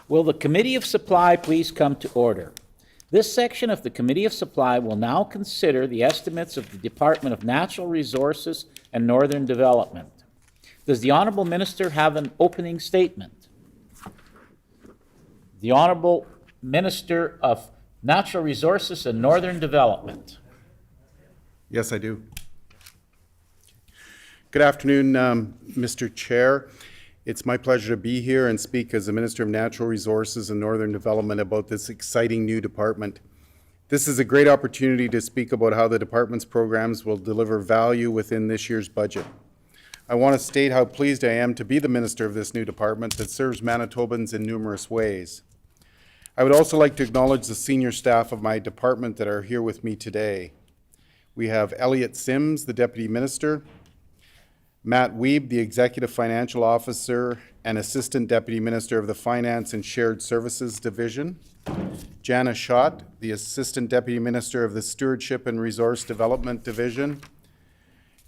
Will the Committee of Supply please come to order? This section of the Committee of Supply will now consider the estimates of the Department of Natural Resources and Northern Development. Does the Honourable Minister have an opening statement? The Honourable Minister of Natural Resources and Northern Development. Yes, I do. Good afternoon, Mr. Chair. It's my pleasure to be here and speak as the Minister of Natural Resources and Northern Development about this exciting new department. This is a great opportunity to speak about how the department's programs will deliver value within this year's budget. I want to state how pleased I am to be the Minister of this new department that serves Manitobans in numerous ways. I would also like to acknowledge the senior staff of my department that are here with me today. We have Elliot Sims, the Deputy Minister, Matt Wiebe, the Executive Financial Officer and Assistant Deputy Minister of the Finance and Shared Services Division, Jana Schott, the Assistant Deputy Minister of the Stewardship and Resource Development Division,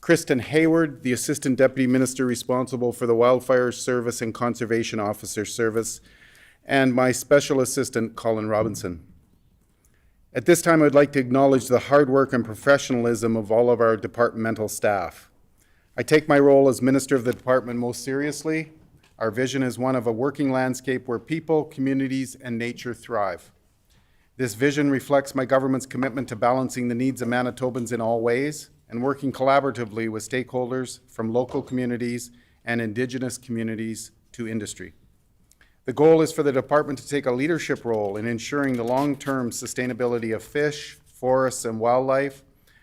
Kristen Hayward, the Assistant Deputy Minister responsible for the Wildfire Service and Conservation Officer Service, and my Special Assistant, Colin Robinson. At this time, I would like to acknowledge the hard work and professionalism of all of our departmental staff. I take my role as Minister of the Department most seriously. Our vision is one of a working landscape where people, communities, and nature thrive. This vision reflects my government's commitment to balancing the needs of Manitobans in all ways and working collaboratively with stakeholders from local communities and Indigenous communities to industry. The goal is for the department to take a leadership role in ensuring the long-term sustainability of fish, forests, and wildlife,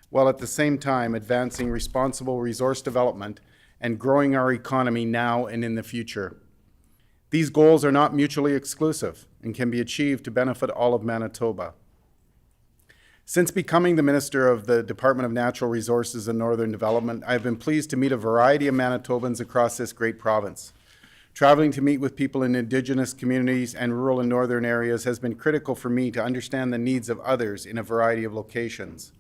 while at the same time advancing responsible resource development and growing our economy now and in the future. These goals are not mutually exclusive and can be achieved to benefit all of Manitoba. Since becoming the Minister of the Department of Natural Resources and Northern Development, I have been pleased to meet a variety of Manitobans across this great province. Traveling to meet with people in Indigenous communities and rural and northern areas has been critical for me to understand the needs of others in a variety of locations.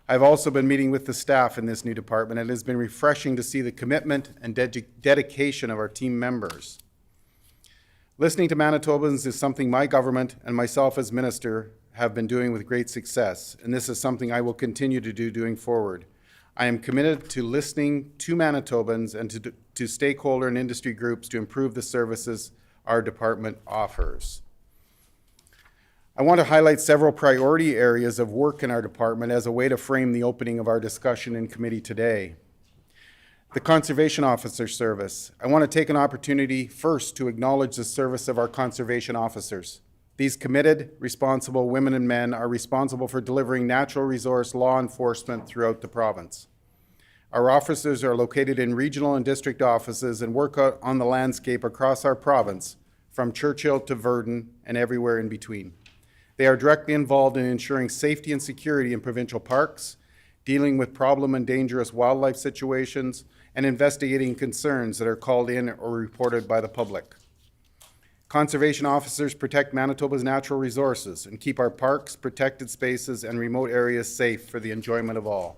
I've also been meeting with the staff in this new department, and it has been refreshing to see the commitment and dedication of our team members. Listening to Manitobans is something my government and myself as Minister have been doing with great success, and this is something I will continue to do going forward. I am committed to listening to Manitobans and to stakeholder and industry groups to improve the services our department offers. I want to highlight several priority areas of work in our department as a way to frame the opening of our discussion in committee today. The Conservation Officer Service. I want to take an opportunity first to acknowledge the service of our conservation officers. These committed, responsible women and men are responsible for delivering natural resource law enforcement throughout the province. Our officers are located in regional and district offices and work on the landscape across our province, from Churchill to Virden and everywhere in between. They are directly involved in ensuring safety and security in provincial parks, dealing with problem and dangerous wildlife situations, and investigating concerns that are called in or reported by the public. Conservation officers protect Manitoba's natural resources and keep our parks, protected spaces, and remote areas safe for the enjoyment of all.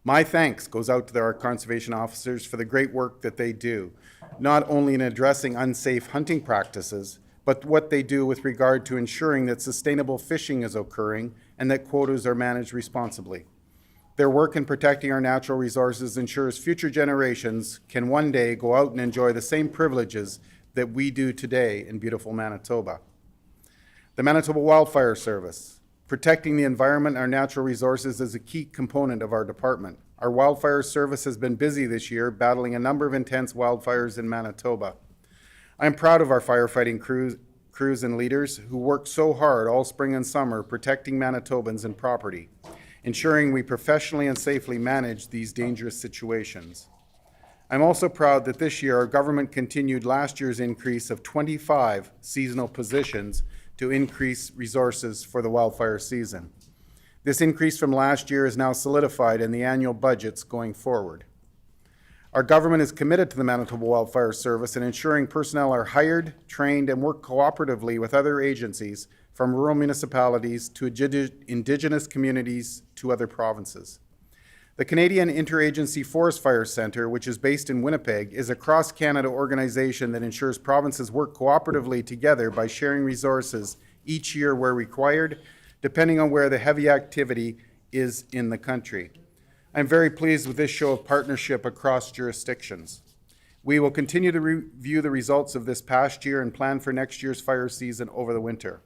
My thanks goes out to our conservation officers for the great work that they do, not only in addressing unsafe hunting practices, but what they do with regard to ensuring that sustainable fishing is occurring and that quotas are managed responsibly. Their work in protecting our natural resources ensures future generations can one day go out and enjoy the same privileges that we do today in beautiful Manitoba. The Manitoba Wildfire Service. Protecting the environment and our natural resources is a key component of our department. Our wildfire service has been busy this year, battling a number of intense wildfires in Manitoba. I'm proud of our firefighting crews and leaders who work so hard all spring and summer protecting Manitobans and property, ensuring we professionally and safely manage these dangerous situations. I'm also proud that this year our government continued last year's increase of 25 seasonal positions to increase resources for the wildfire season. This increase from last year is now solidified in the annual budgets going forward. Our government is committed to the Manitoba Wildfire Service in ensuring personnel are hired, trained, and work cooperatively with other agencies from rural municipalities to Indigenous communities to other provinces. The Canadian Interagency Forest Fire Centre, which is based in Winnipeg, is a cross-Canada organization that ensures provinces work cooperatively together by sharing resources each year where required, depending on where the heavy activity is in the country. I'm very pleased with this show of partnership across jurisdictions. We will continue to review the results of this past year and plan for next year's fire season over the winter.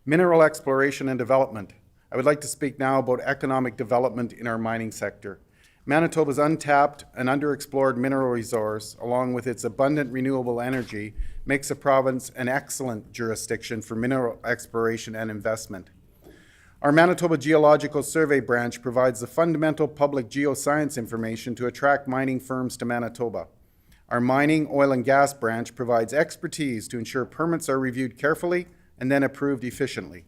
Mineral exploration and development. I would like to speak now about economic development in our mining sector. Manitoba's untapped and underexplored mineral resource, along with its abundant renewable energy, makes the province an excellent jurisdiction for mineral exploration and investment. Our Manitoba Geological Survey branch provides the fundamental public geoscience information to attract mining firms to Manitoba. Our mining, oil, and gas branch provides expertise to ensure permits are reviewed carefully and then approved efficiently.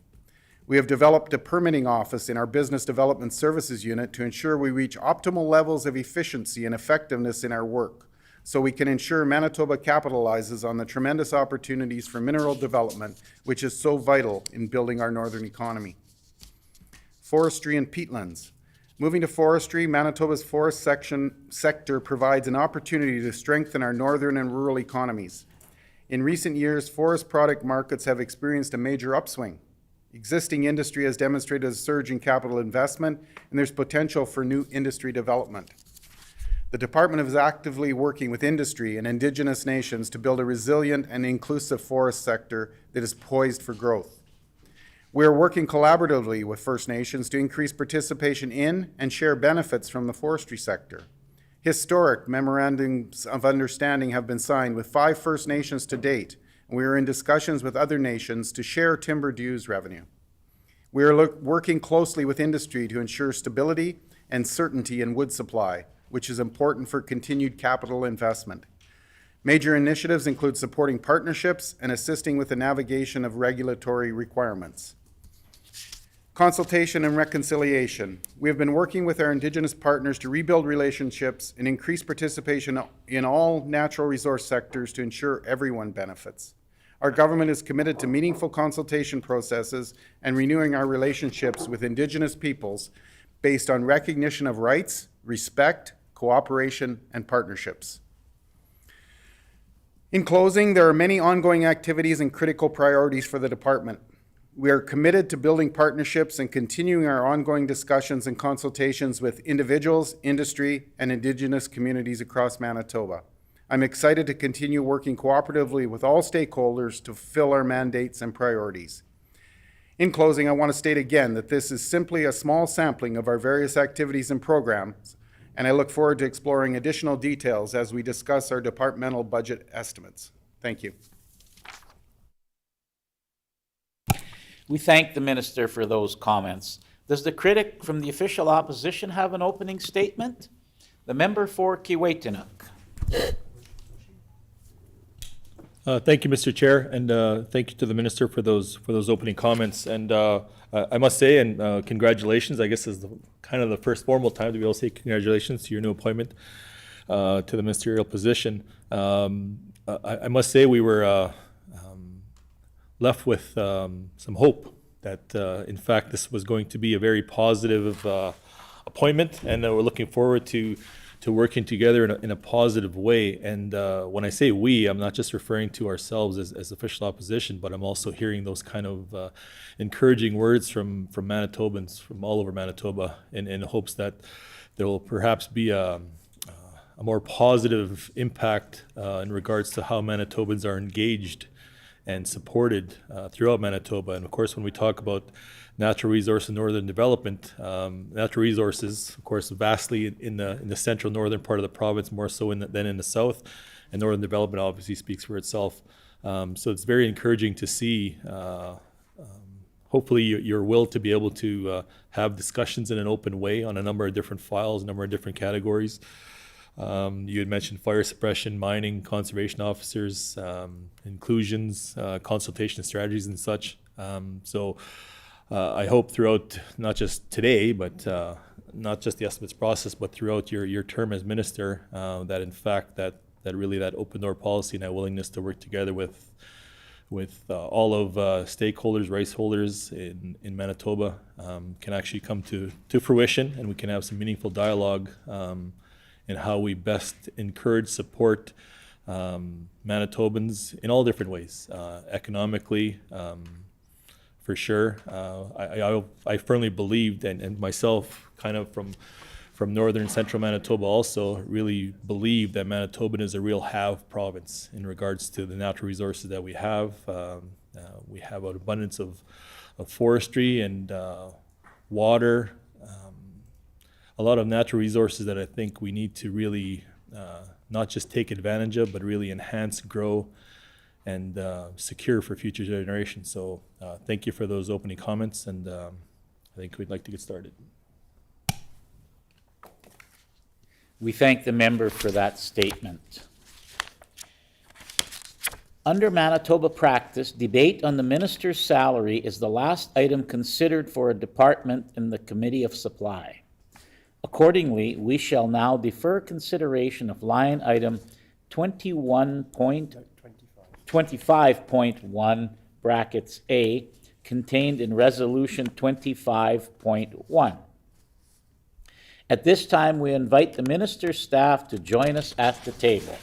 We have developed a permitting office in our Business Development Services unit to ensure we reach optimal levels of efficiency and effectiveness in our work, so we can ensure Manitoba capitalizes on the tremendous opportunities for mineral development, which is so vital in building our northern economy. Forestry and peatlands. Moving to forestry, Manitoba's forest sector provides an opportunity to strengthen our northern and rural economies. In recent years, forest product markets have experienced a major upswing. Existing industry has demonstrated a surge in capital investment, and there's potential for new industry development. The department is actively working with industry and Indigenous nations to build a resilient and inclusive forest sector that is poised for growth. We are working collaboratively with First Nations to increase participation in and share benefits from the forestry sector. Historic memorandums of understanding have been signed with 5 First Nations to date, and we are in discussions with other nations to share timber dues revenue. We are working closely with industry to ensure stability and certainty in wood supply, which is important for continued capital investment. Major initiatives include supporting partnerships and assisting with the navigation of regulatory requirements. Consultation and reconciliation. We have been working with our Indigenous partners to rebuild relationships and increase participation in all natural resource sectors to ensure everyone benefits. Our government is committed to meaningful consultation processes and renewing our relationships with Indigenous peoples based on recognition of rights, respect, cooperation, and partnerships. In closing, there are many ongoing activities and critical priorities for the department. We are committed to building partnerships and continuing our ongoing discussions and consultations with individuals, industry, and Indigenous communities across Manitoba. I'm excited to continue working cooperatively with all stakeholders to fulfill our mandates and priorities. In closing, I want to state again that this is simply a small sampling of our various activities and programs, and I look forward to exploring additional details as we discuss our departmental budget estimates. Thank you. We thank the minister for those comments. Does the critic from the official opposition have an opening statement? The member for Kiiwetinoong. Thank you, Mr. Chair, and thank you to the minister for those opening comments. And I must say, and congratulations. I guess this is kind of the first formal time to be able to say congratulations to your new appointment to the ministerial position. I must say we were left with some hope that, in fact, this was going to be a very positive appointment, and we're looking forward to working together in a positive way. And when I say we, I'm not just referring to ourselves as official opposition, but I'm also hearing those kind of encouraging words from Manitobans from all over Manitoba in hopes that there will perhaps be a more positive impact in regards to how Manitobans are engaged and supported throughout Manitoba. And of course, when we talk about natural resource and northern development, natural resources, of course, vastly in the central northern part of the province, more so than in the south, and northern development obviously speaks for itself. So it's very encouraging to see, hopefully, your will to be able to have discussions in an open way on a number of different files, a number of different categories. You had mentioned fire suppression, mining, conservation officers, inclusions, consultation strategies and such. So I hope throughout, not just today, but not just the estimates process, but throughout your term as minister, that in fact that really that open door policy and that willingness to work together with all of stakeholders, rights holders in Manitoba can actually come to fruition, and we can have some meaningful dialogue in how we best encourage, support Manitobans in all different ways, economically, for sure. I firmly believed, and myself, kind of from northern central Manitoba, also really believe that Manitoba is a real have province in regards to the natural resources that we have. We have an abundance of forestry and water, a lot of natural resources that I think we need to really not just take advantage of, but really enhance, grow, and secure for future generations. So thank you for those opening comments, and I think we'd like to get started. We thank the member for that statement. Under Manitoba practice, debate on the minister's salary is the last item considered for a department in the Committee of Supply. Accordingly, we shall now defer consideration of line item 25.1 brackets A contained in Resolution 25.1. At this time, we invite the minister's staff to join us at the table.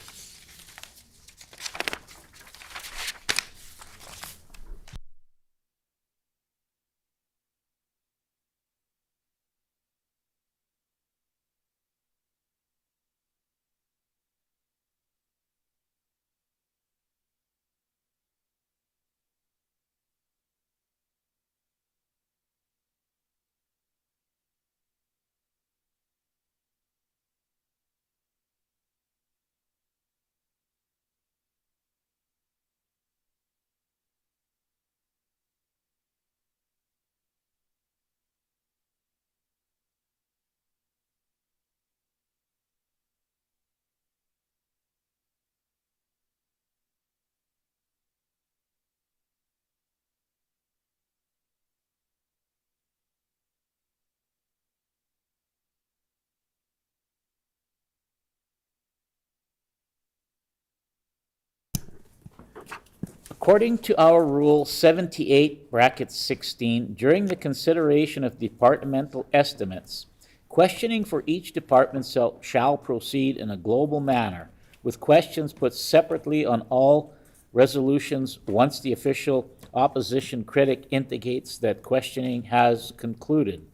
According to our Rule 78, bracket 16, during the consideration of departmental estimates, questioning for each department shall proceed in a global manner, with questions put separately on all resolutions once the official opposition critic indicates that questioning has concluded.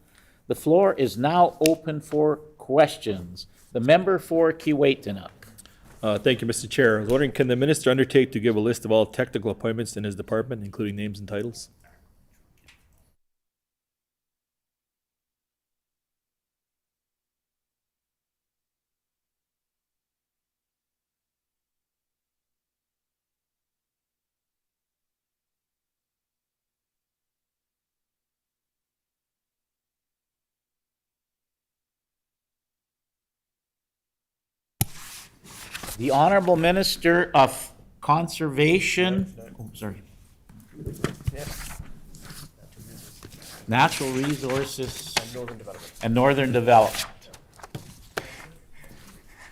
The floor is now open for questions. The member for Kiiwetinoong. Thank you, Mr. Chair. I was wondering, can the minister undertake to give a list of all technical appointments in his department, including names and titles? The Honorable Minister of Conservation, Natural Resources and Northern Development.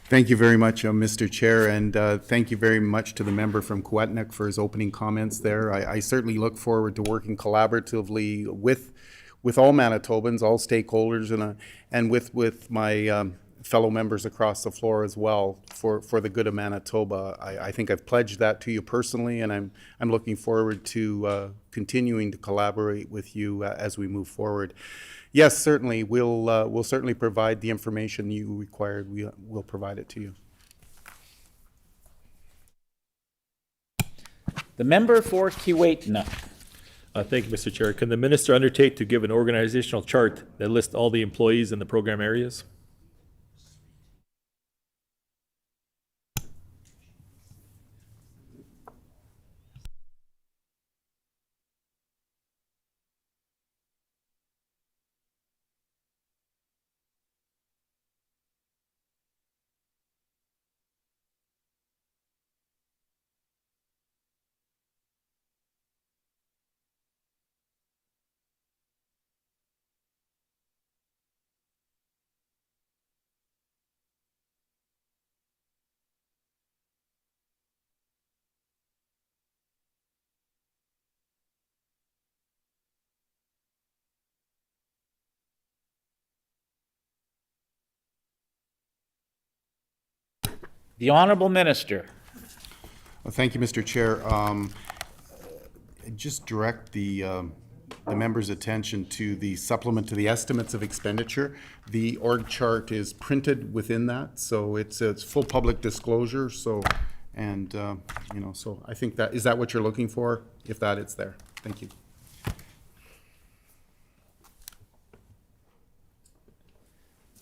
Thank you very much, Mr. Chair, and thank you very much to the member from Kiiwetinoong for his opening comments there. I certainly look forward to working collaboratively with all Manitobans, all stakeholders, and with my fellow members across the floor as well for the good of Manitoba. I think I've pledged that to you personally, and I'm looking forward to continuing to collaborate with you as we move forward. Yes, certainly, we'll certainly provide the information you required. We'll provide it to you. The member for Kiiwetinoong. Thank you, Mr. Chair. Can the minister undertake to give an organizational chart that lists all the employees in the program areas? The Honorable Minister. Well, thank you, Mr. Chair. Just direct the members' attention to the supplement to the estimates of expenditure. The org chart is printed within that, so it's full public disclosure. So, and you know, so I think that is that what you're looking for. If that, it's there. Thank you.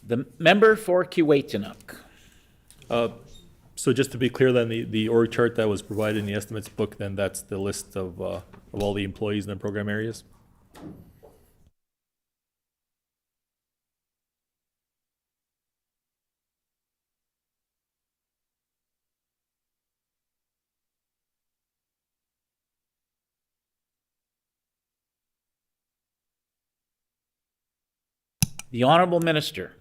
The member for Kiiwetinoong. So just to be clear, then, the org chart that was provided in the estimates book, then that's the list of all the employees in the program areas? The Honorable Minister.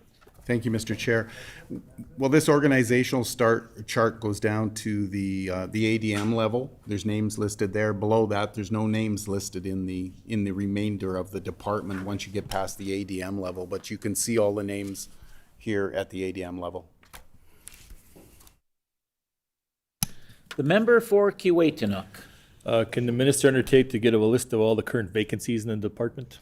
Thank you, Mr. Chair. Well, this organizational chart goes down to the ADM level. There's names listed there. Below that, there's no names listed in the remainder of the department once you get past the ADM level, but you can see all the names here at the ADM level. The member for Kiiwetinoong. Can the minister undertake to get a list of all the current vacancies in the department?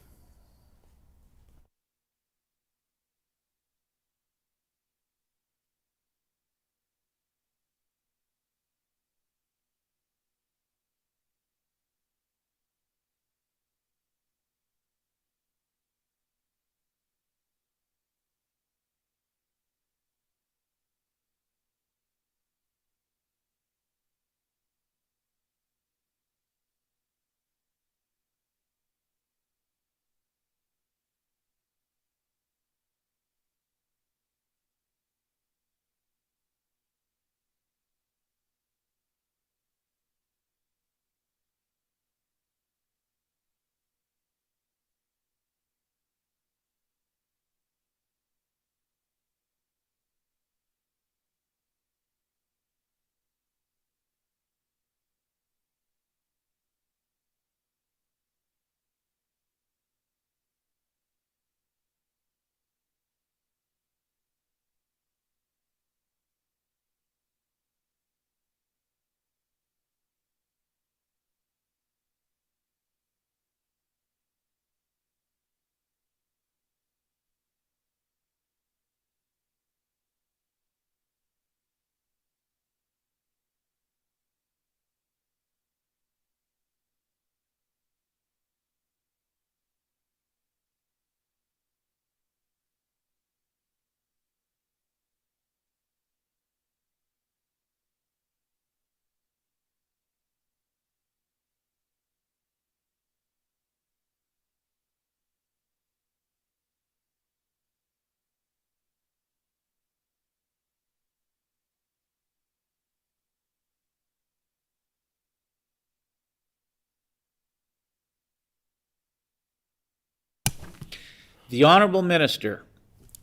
The Honorable Minister.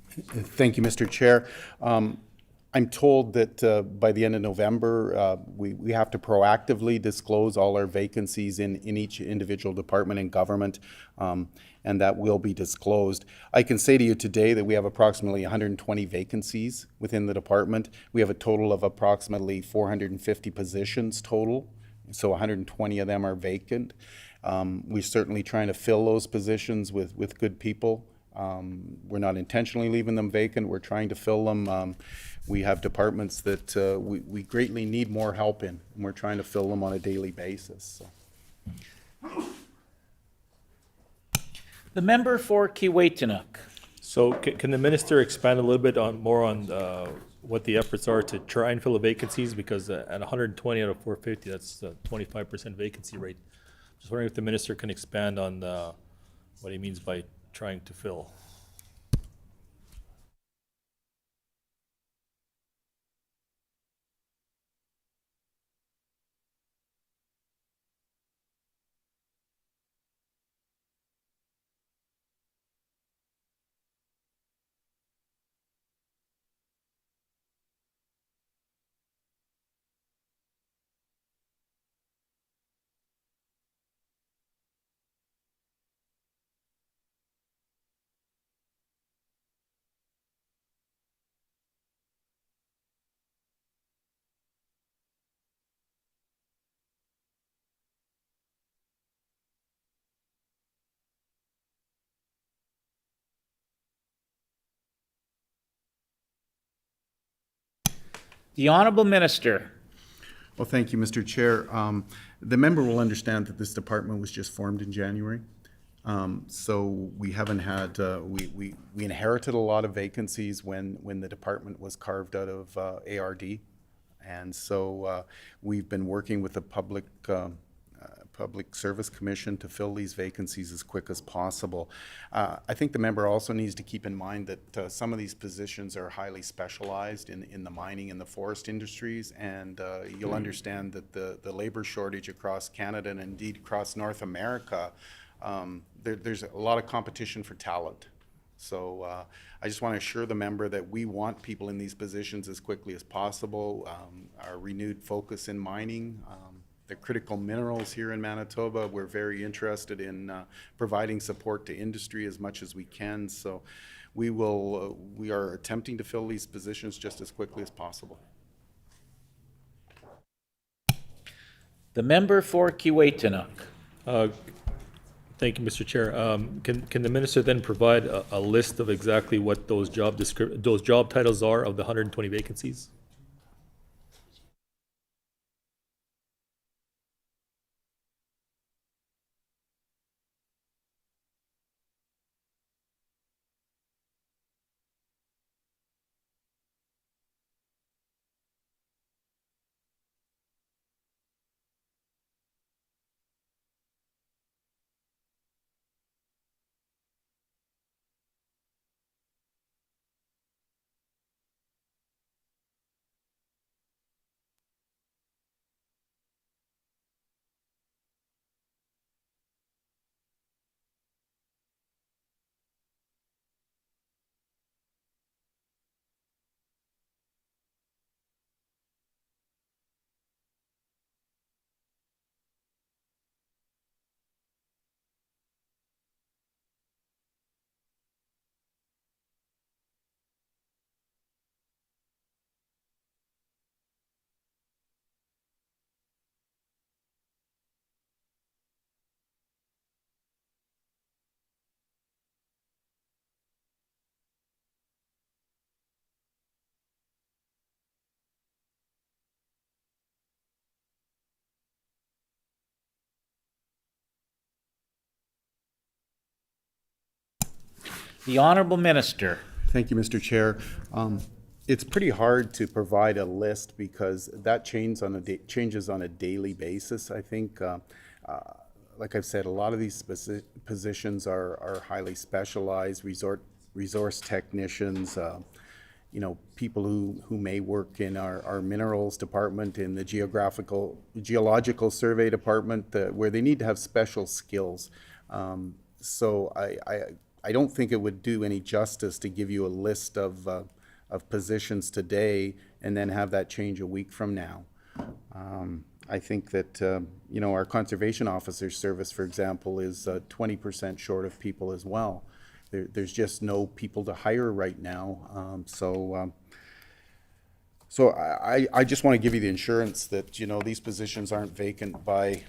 Thank you, Mr. Chair. I'm told that by the end of November, we have to proactively disclose all our vacancies in each individual department in government, and that will be disclosed. I can say to you today that we have approximately 120 vacancies within the department. We have a total of approximately 450 positions total, so 120 of them are vacant. We're certainly trying to fill those positions with good people. We're not intentionally leaving them vacant. We're trying to fill them. We have departments that we greatly need more help in, and we're trying to fill them on a daily basis. So. The member for Kiiwetinoong. So can the minister expand a little bit more on what the efforts are to try and fill the vacancies? Because at 120 out of 450, that's a 25% vacancy rate. Just wondering if the minister can expand on what he means by trying to fill. The Honorable Minister. Well, thank you, Mr. Chair. The member will understand that this department was just formed in January. So we haven't had, we inherited a lot of vacancies when the department was carved out of ARD. And so we've been working with the Public Service Commission to fill these vacancies as quick as possible. I think the member also needs to keep in mind that some of these positions are highly specialized in the mining and the forest industries, and you'll understand that the labor shortage across Canada and indeed across North America, there's a lot of competition for talent. So I just want to assure the member that we want people in these positions as quickly as possible. Our renewed focus in mining, the critical minerals here in Manitoba, we're very interested in providing support to industry as much as we can. So we are attempting to fill these positions just as quickly as possible. The member for Kiiwetinoong. Thank you, Mr. Chair. Can the minister then provide a list of exactly what those job titles are of the 120 vacancies? The Honorable Minister. Thank you, Mr. Chair. It's pretty hard to provide a list because that changes on a daily basis. I think, like I've said, a lot of these positions are highly specialized, resource technicians, you know, people who may work in our minerals department, in the geological survey department, where they need to have special skills. So I don't think it would do any justice to give you a list of positions today and then have that change a week from now. I think that, you know, our conservation officer's service, for example, is 20% short of people as well. There's just no people to hire right now. So I just want to give you the assurance that, you know, these positions aren't vacant by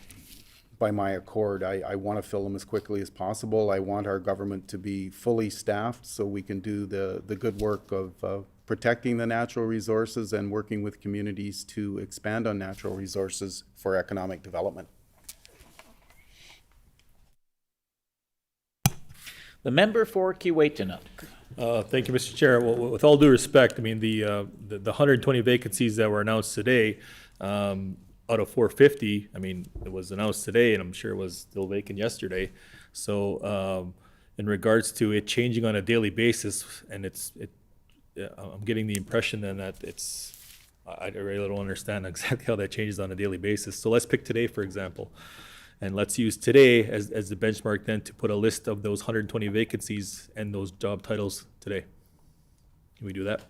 my accord. I want to fill them as quickly as possible. I want our government to be fully staffed so we can do the good work of protecting the natural resources and working with communities to expand on natural resources for economic development. The member for Kiiwetinoong. Thank you, Mr. Chair. Well, with all due respect, I mean, the 120 vacancies that were announced today, out of 450, I mean, it was announced today, and I'm sure it was still vacant yesterday. So, in regards to it changing on a daily basis, and I'm getting the impression then that I really don't understand exactly how that changes on a daily basis. So let's pick today, for example, and let's use today as the benchmark then to put a list of those 120 vacancies and those job titles today. Can we do that?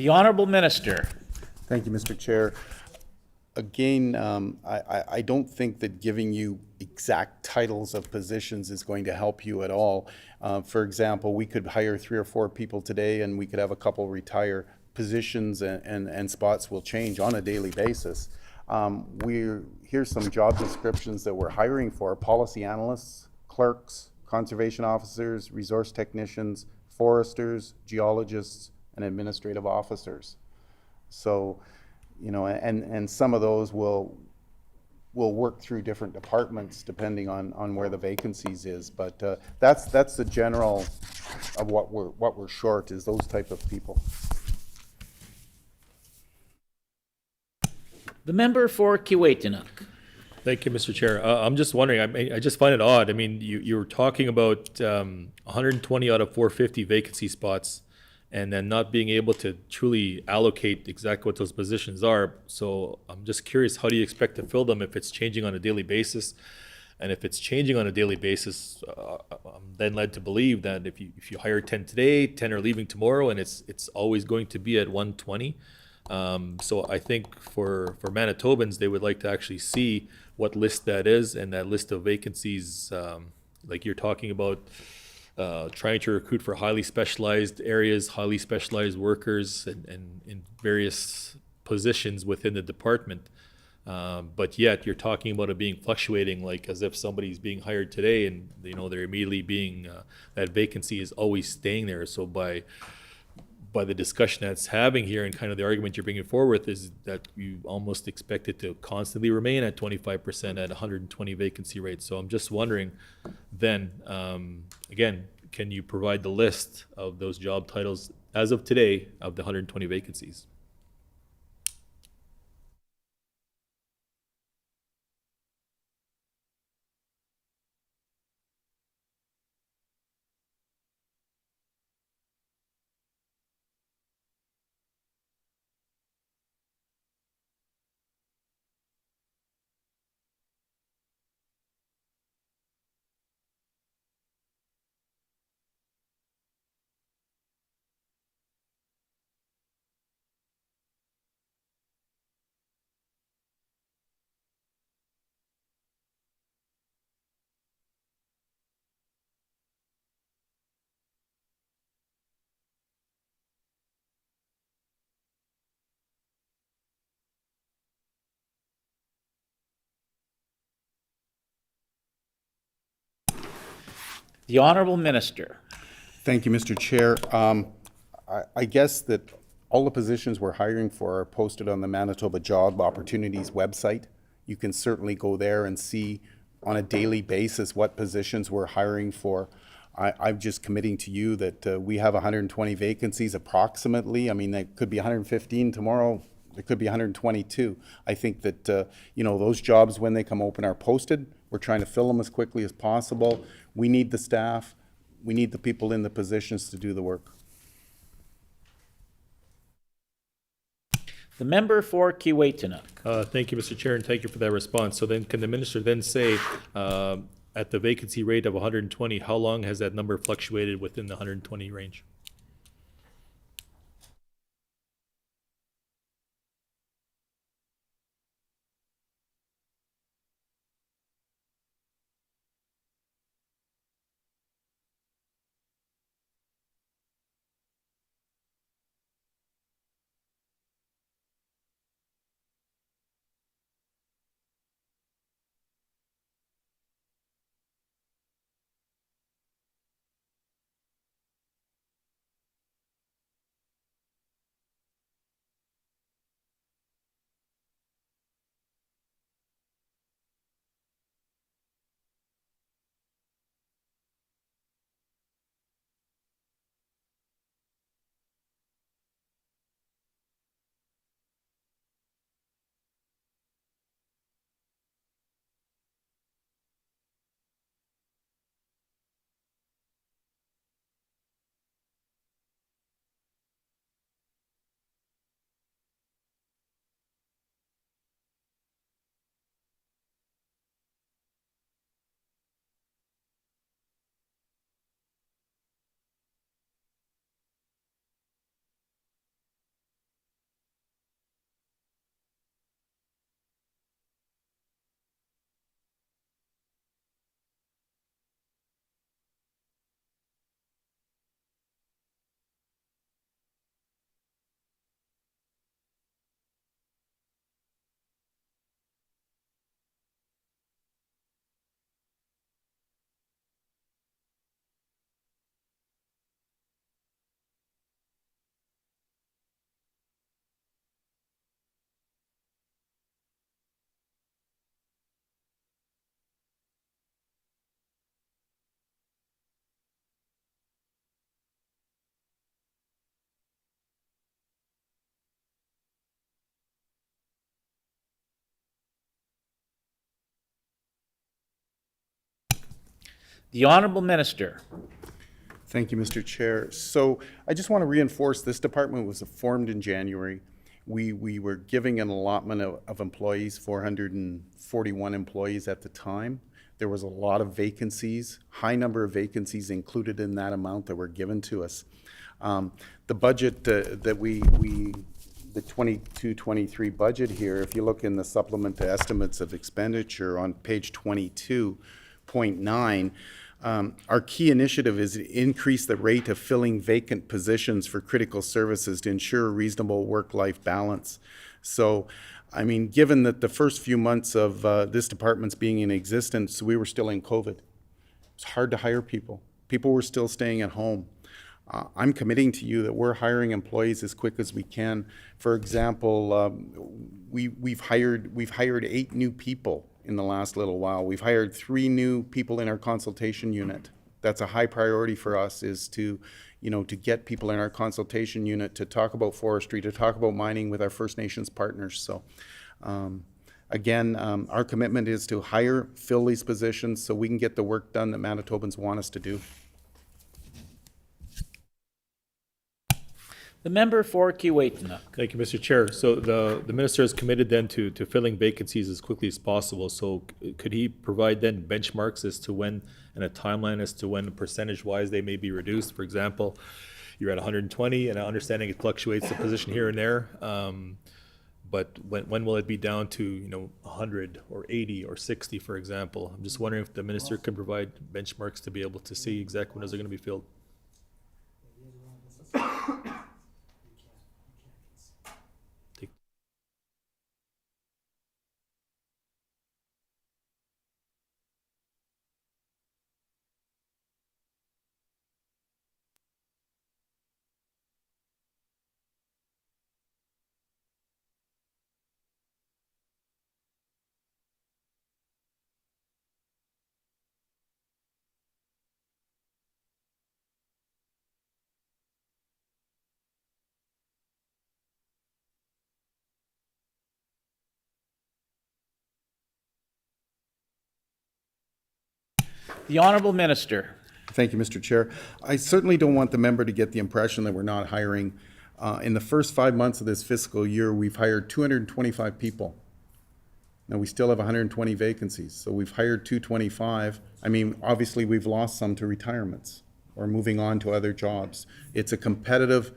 The Honorable Minister. Thank you, Mr. Chair. Again, I don't think that giving you exact titles of positions is going to help you at all. For example, we could hire 3 or 4 people today and we could have a couple retire. Positions and spots will change on a daily basis. Here's some job descriptions that we're hiring for: policy analysts, clerks, conservation officers, resource technicians, foresters, geologists, and administrative officers. So, you know, and some of those will work through different departments depending on where the vacancies is. But that's the general of what we're short, is those type of people. The member for Kiiwetinoong. Thank you, Mr. Chair. I'm just wondering, I just find it odd. I mean, you were talking about 120 out of 450 vacancy spots, and then not being able to truly allocate exactly what those positions are. So I'm just curious, how do you expect to fill them if it's changing on a daily basis? And if it's changing on a daily basis, I'm then led to believe that if you hire 10 today, 10 are leaving tomorrow, and it's always going to be at 120. So I think for Manitobans, they would like to actually see what list that is, and that list of vacancies, like you're talking about, trying to recruit for highly specialized areas, highly specialized workers, and in various positions within the department. But yet you're talking about it being fluctuating, like as if somebody's being hired today and, you know, they're immediately being, that vacancy is always staying there. So by the discussion that's having here and kind of the argument you're bringing forward is that you almost expect it to constantly remain at 25% at 120 vacancy rate. So I'm just wondering then, again, can you provide the list of those job titles as of today of the 120 vacancies? The Honorable Minister. Thank you, Mr. Chair. I guess that all the positions we're hiring for are posted on the Manitoba Job Opportunities website. You can certainly go there and see on a daily basis what positions we're hiring for. I'm just committing to you that we have 120 vacancies approximately. I mean, that could be 115 tomorrow. It could be 122. I think that, you know, those jobs, when they come open, are posted. We're trying to fill them as quickly as possible. We need the staff. We need the people in the positions to do the work. The member for Kiiwetinoong. Thank you, Mr. Chair, and thank you for that response. So then can the minister then say, at the vacancy rate of 120, how long has that number fluctuated within the 120 range? The Honorable Minister. Thank you, Mr. Chair. So I just want to reinforce this department was formed in January. We were giving an allotment of employees, 441 employees at the time. There was a lot of vacancies, high number of vacancies included in that amount that were given to us. The budget that the 22-23 budget here, if you look in the supplement to estimates of expenditure on page 22.9, our key initiative is to increase the rate of filling vacant positions for critical services to ensure a reasonable work-life balance. So, I mean, given that the first few months of this department's being in existence, we were still in COVID. It's hard to hire people. People were still staying at home. I'm committing to you that we're hiring employees as quick as we can. For example, we've hired 8 new people in the last little while. We've hired 3 new people in our consultation unit. That's a high priority for us, is to get people in our consultation unit to talk about forestry, to talk about mining with our First Nations partners. So again, our commitment is to fill these positions so we can get the work done that Manitobans want us to do. The member for Keewatin. Thank you, Mr. Chair. So the minister is committed then to filling vacancies as quickly as possible. So could he provide then benchmarks as to when, and a timeline as to when percentage-wise they may be reduced? For example, you're at 120, and understanding it fluctuates the position here and there. But when will it be down to 100 or 80 or 60, for example? I'm just wondering if the minister can provide benchmarks to be able to see exactly when those are going to be filled. The Honorable Minister. Thank you, Mr. Chair. I certainly don't want the member to get the impression that we're not hiring. In the first 5 months of this fiscal year, we've hired 225 people. Now, we still have 120 vacancies, so we've hired 225. I mean, obviously, we've lost some to retirements or moving on to other jobs. It's a competitive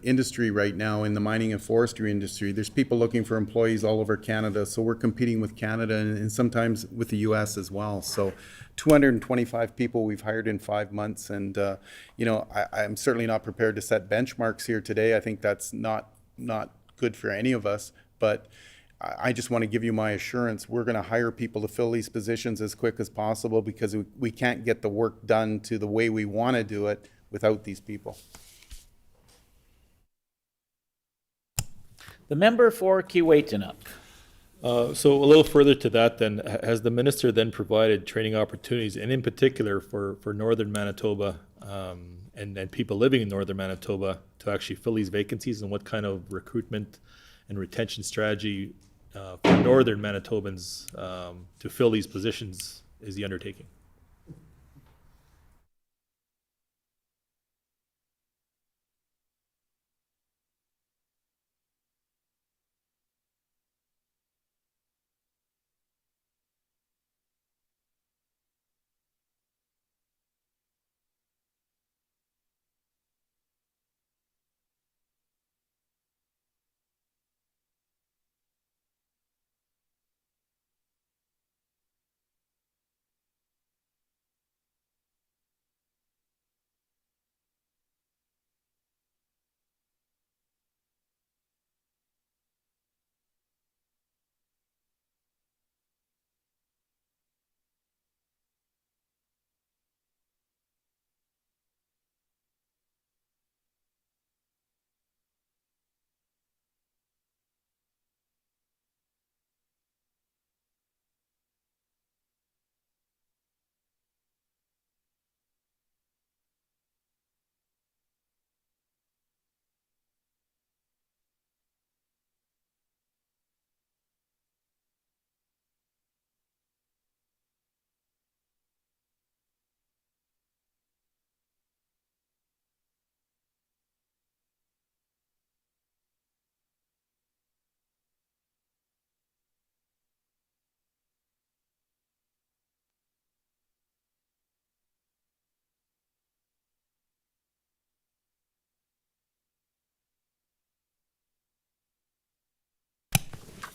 industry right now in the mining and forestry industry. There's people looking for employees all over Canada, so we're competing with Canada and sometimes with the US as well. So 225 people we've hired in 5 months, and I'm certainly not prepared to set benchmarks here today. I think that's not good for any of us, but I just want to give you my assurance. We're going to hire people to fill these positions as quick as possible, because we can't get the work done to the way we want to do it without these people. The member for Keewatin. So a little further to that then, has the minister then provided training opportunities, and in particular for northern Manitoba and people living in northern Manitoba, to actually fill these vacancies, and what kind of recruitment and retention strategy for northern Manitobans to fill these positions is he undertaking?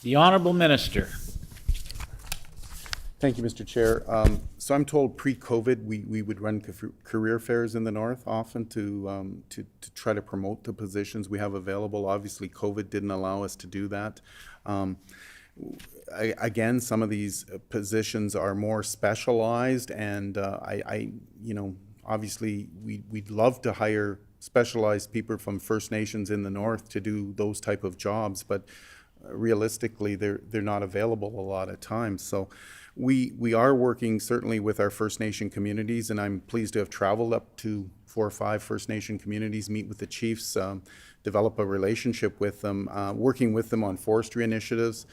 The Honorable Minister. Thank you, Mr. Chair. So I'm told pre-COVID, we would run career fairs in the north often to try to promote the positions we have available. Obviously, COVID didn't allow us to do that. Again, some of these positions are more specialized, and obviously, we'd love to hire specialized people from First Nations in the north to do those type of jobs, but realistically, they're not available a lot of times. So we are working certainly with our First Nation communities, and I'm pleased to have traveled up to 4 or 5 First Nation communities, meet with the chiefs, develop a relationship with them, working with them on forestry initiatives,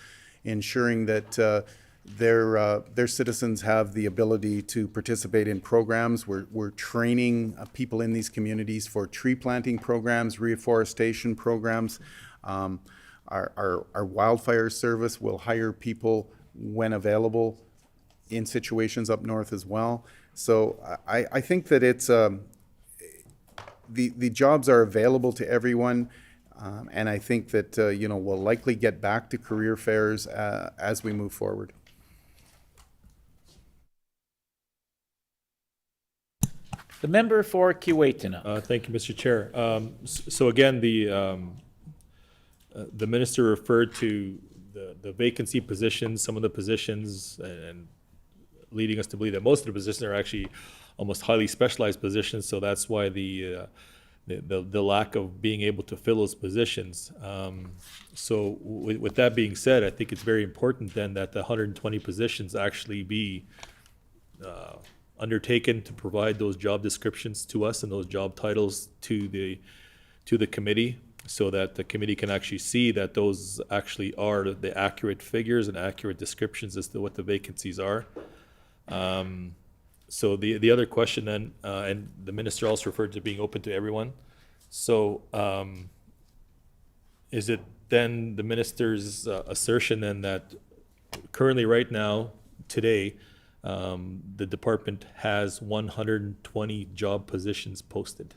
ensuring that their citizens have the ability to participate in programs. We're training people in these communities for tree planting programs, reforestation programs. Our wildfire service will hire people when available in situations up north as well. So I think that it's the jobs are available to everyone, and I think that we'll likely get back to career fairs as we move forward. The member for Keewatin. Thank you, Mr. Chair. So again, the minister referred to the vacancy positions, some of the positions, and leading us to believe that most of the positions are actually almost highly specialized positions. So that's why the lack of being able to fill those positions. So with that being said, I think it's very important then that the 120 positions actually be undertaken to provide those job descriptions to us and those job titles to the committee, so that the committee can actually see that those actually are the accurate figures and accurate descriptions as to what the vacancies are. So the other question then, and the minister also referred to being open to everyone. So is it then the minister's assertion then that currently right now, today, the department has 120 job positions posted?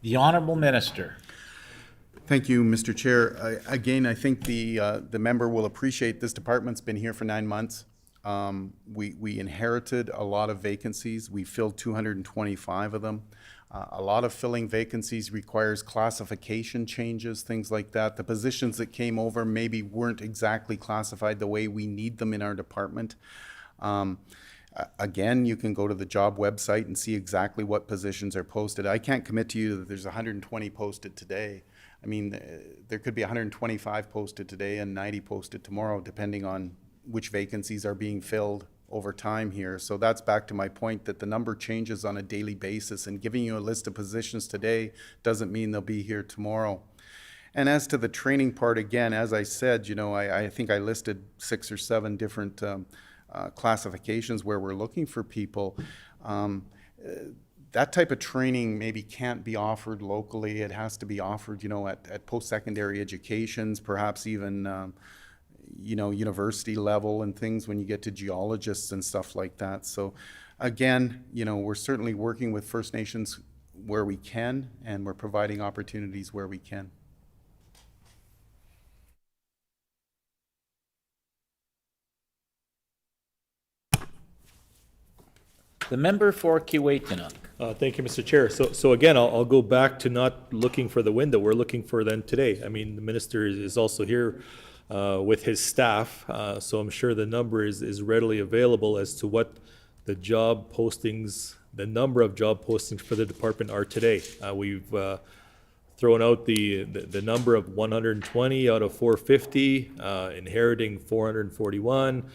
The Honorable Minister. Thank you, Mr. Chair. Again, I think the member will appreciate this department's been here for 9 months. We inherited a lot of vacancies. We filled 225 of them. A lot of filling vacancies requires classification changes, things like that. The positions that came over maybe weren't exactly classified the way we need them in our department. Again, you can go to the job website and see exactly what positions are posted. I can't commit to you that there's 120 posted today. I mean, there could be 125 posted today and 90 posted tomorrow, depending on which vacancies are being filled over time here. So that's back to my point that the number changes on a daily basis, and giving you a list of positions today doesn't mean they'll be here tomorrow. And as to the training part, again, as I said, I think I listed 6 or 7 different classifications where we're looking for people. That type of training maybe can't be offered locally. It has to be offered, at post-secondary educations, perhaps even, university level and things when you get to geologists and stuff like that. So again, we're certainly working with First Nations where we can, and we're providing opportunities where we can. The member for Keewatin. Thank you, Mr. Chair. So again, I'll go back to not looking for the window. We're looking for them today. I mean, the minister is also here with his staff, so I'm sure the number is readily available as to what the job postings, the number of job postings for the department are today. We've thrown out the number of 120 out of 450, inheriting 441,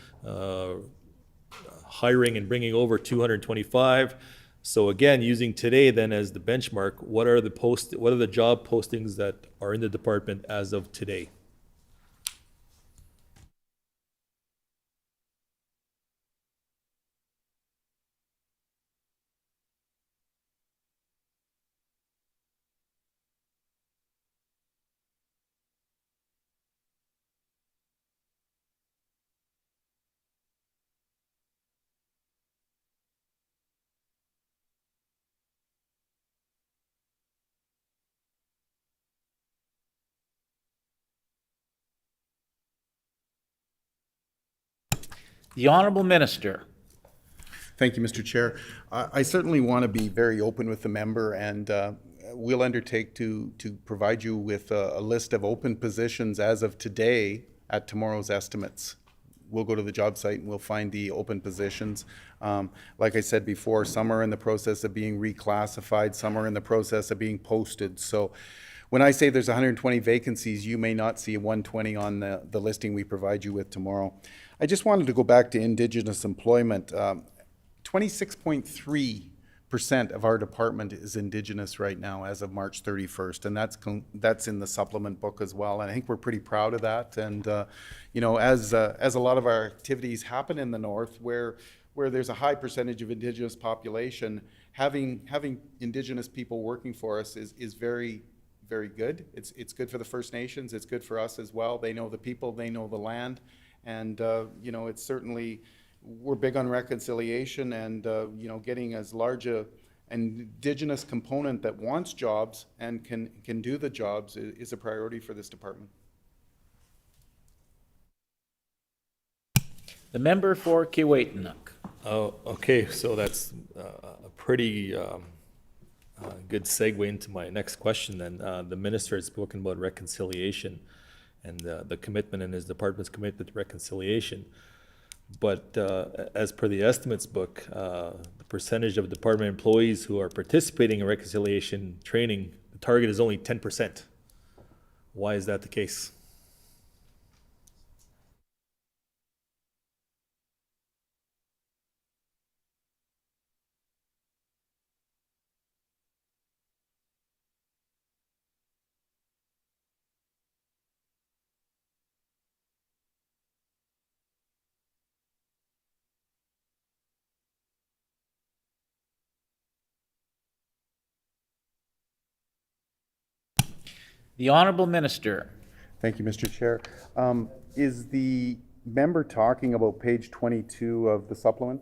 hiring and bringing over 225. So again, using today then as the benchmark, what are the job postings that are in the department as of today? The Honorable Minister. Thank you, Mr. Chair. I certainly want to be very open with the member, and we'll undertake to provide you with a list of open positions as of today at tomorrow's estimates. We'll go to the job site and we'll find the open positions. Like I said before, some are in the process of being reclassified, some are in the process of being posted. So when I say there's 120 vacancies, you may not see 120 on the listing we provide you with tomorrow. I just wanted to go back to Indigenous employment. 26.3% of our department is Indigenous right now as of March 31st, and that's in the supplement book as well. And I think we're pretty proud of that. And you know, as a lot of our activities happen in the north, where there's a high percentage of Indigenous population, having Indigenous people working for us is very, very good. It's good for the First Nations. It's good for us as well. They know the people. They know the land. And, you know, it's certainly, we're big on reconciliation and, you know, getting as large an Indigenous component that wants jobs and can do the jobs is a priority for this department. The member for Kiiwetinoong. Oh, okay, so that's a pretty good segue into my next question then. The minister has spoken about reconciliation and the commitment in his department's commitment to reconciliation. But as per the estimates book, the percentage of department employees who are participating in reconciliation training, the target is only 10%. Why is that the case? The Honorable Minister. Thank you, Mr. Chair. Is the member talking about page 22 of the supplement,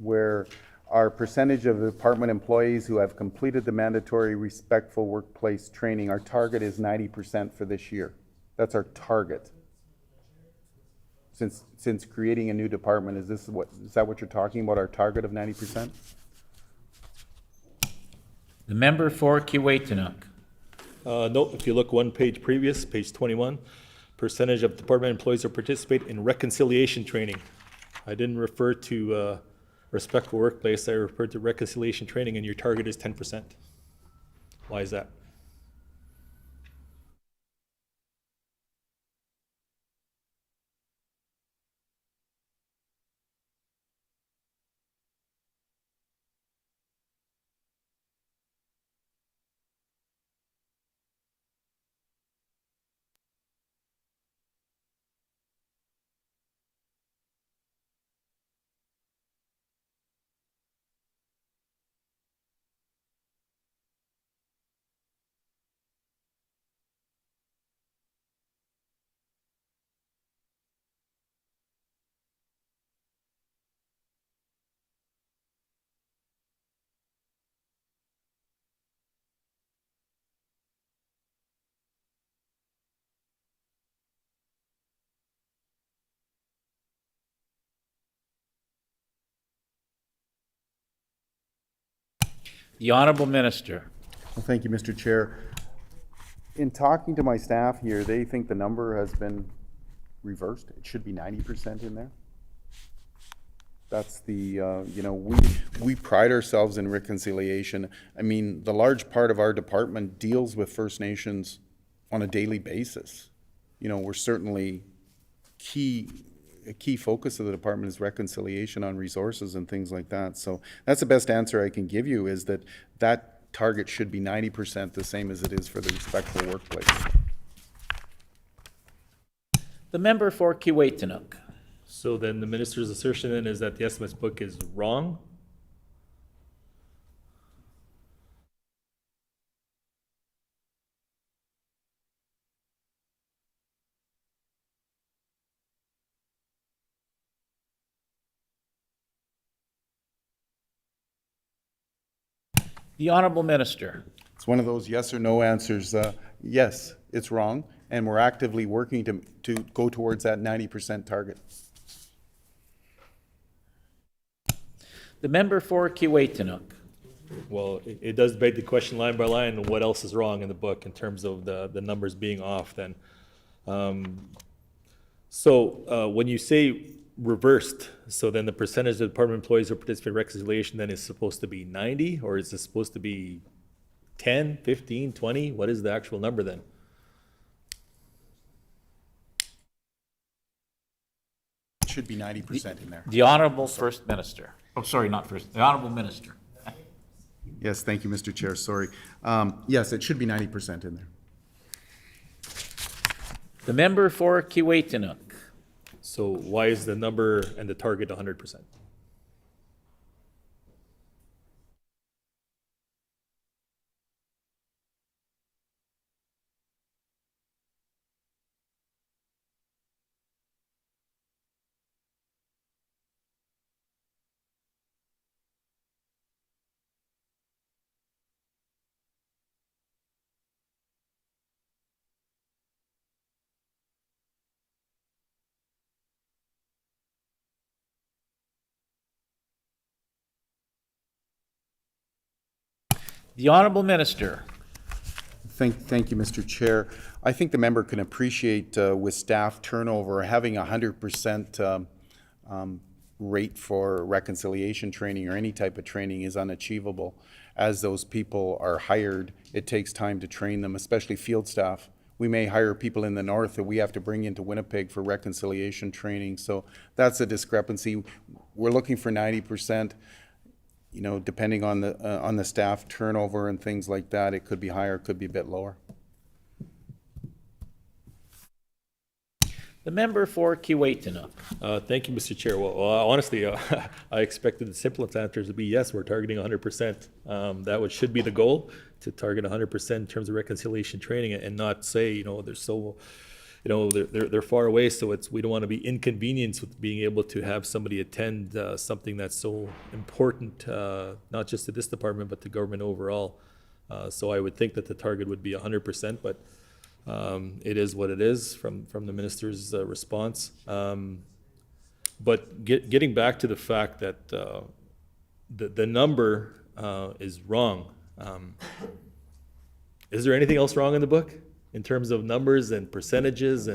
where our percentage of department employees who have completed the mandatory respectful workplace training, our target is 90% for this year. That's our target. Since creating a new department, is that what you're talking about, our target of 90%? The member for Kiiwetinoong. No, if you look one page previous, page 21, percentage of department employees who participate in reconciliation training. I didn't refer to respectful workplace, I referred to reconciliation training, and your target is 10%. Why is that? The Honorable Minister. Well, thank you, Mr. Chair. In talking to my staff here, they think the number has been reversed. It should be 90% in there. That's the, you know, we pride ourselves in reconciliation. I mean, the large part of our department deals with First Nations on a daily basis. You know, we're certainly a key focus of the department is reconciliation on resources and things like that. So that's the best answer I can give you, is that that target should be 90%, the same as it is for the respectful workplace. The member for Kiiwetinoong. So then the minister's assertion then is that the estimates book is wrong? The Honorable Minister. It's one of those yes or no answers. Yes, it's wrong, and we're actively working to go towards that 90% target. The member for Kiiwetinoong. Well, it does beg the question line by line, what else is wrong in the book in terms of the numbers being off then? When you say reversed, so then the percentage of department employees who participate in reconciliation then is supposed to be 90, or is it supposed to be 10, 15, 20? What is the actual number then? It should be 90% in there. The Honorable First Minister. Oh, sorry, not First, the Honorable Minister. Yes, thank you, Mr. Chair, sorry. Yes, it should be 90% in there. The member for Kiiwetinoong. So why is the number and the target 100%? The Honorable Minister. Thank you, Mr. Chair. I think the member can appreciate with staff turnover, having 100% rate for reconciliation training or any type of training is unachievable. As those people are hired, it takes time to train them, especially field staff. We may hire people in the north that we have to bring into Winnipeg for reconciliation training. So that's a discrepancy. We're looking for 90%. You know, depending on the staff turnover and things like that, it could be higher, it could be a bit lower. The member for Kiiwetinoong. Thank you, Mr. Chair. Well, honestly, I expected the simplest answer to be yes, we're targeting 100%. That should be the goal, to target 100% in terms of reconciliation training, and not say, you know, they're far away, so we don't want to be inconvenienced with being able to have somebody attend something that's so important, not just to this department, but to government overall. So I would think that the target would be 100%, but it is what it is from the minister's response. But getting back to the fact that the number is wrong, is there anything else wrong in the book in terms of numbers and percentages,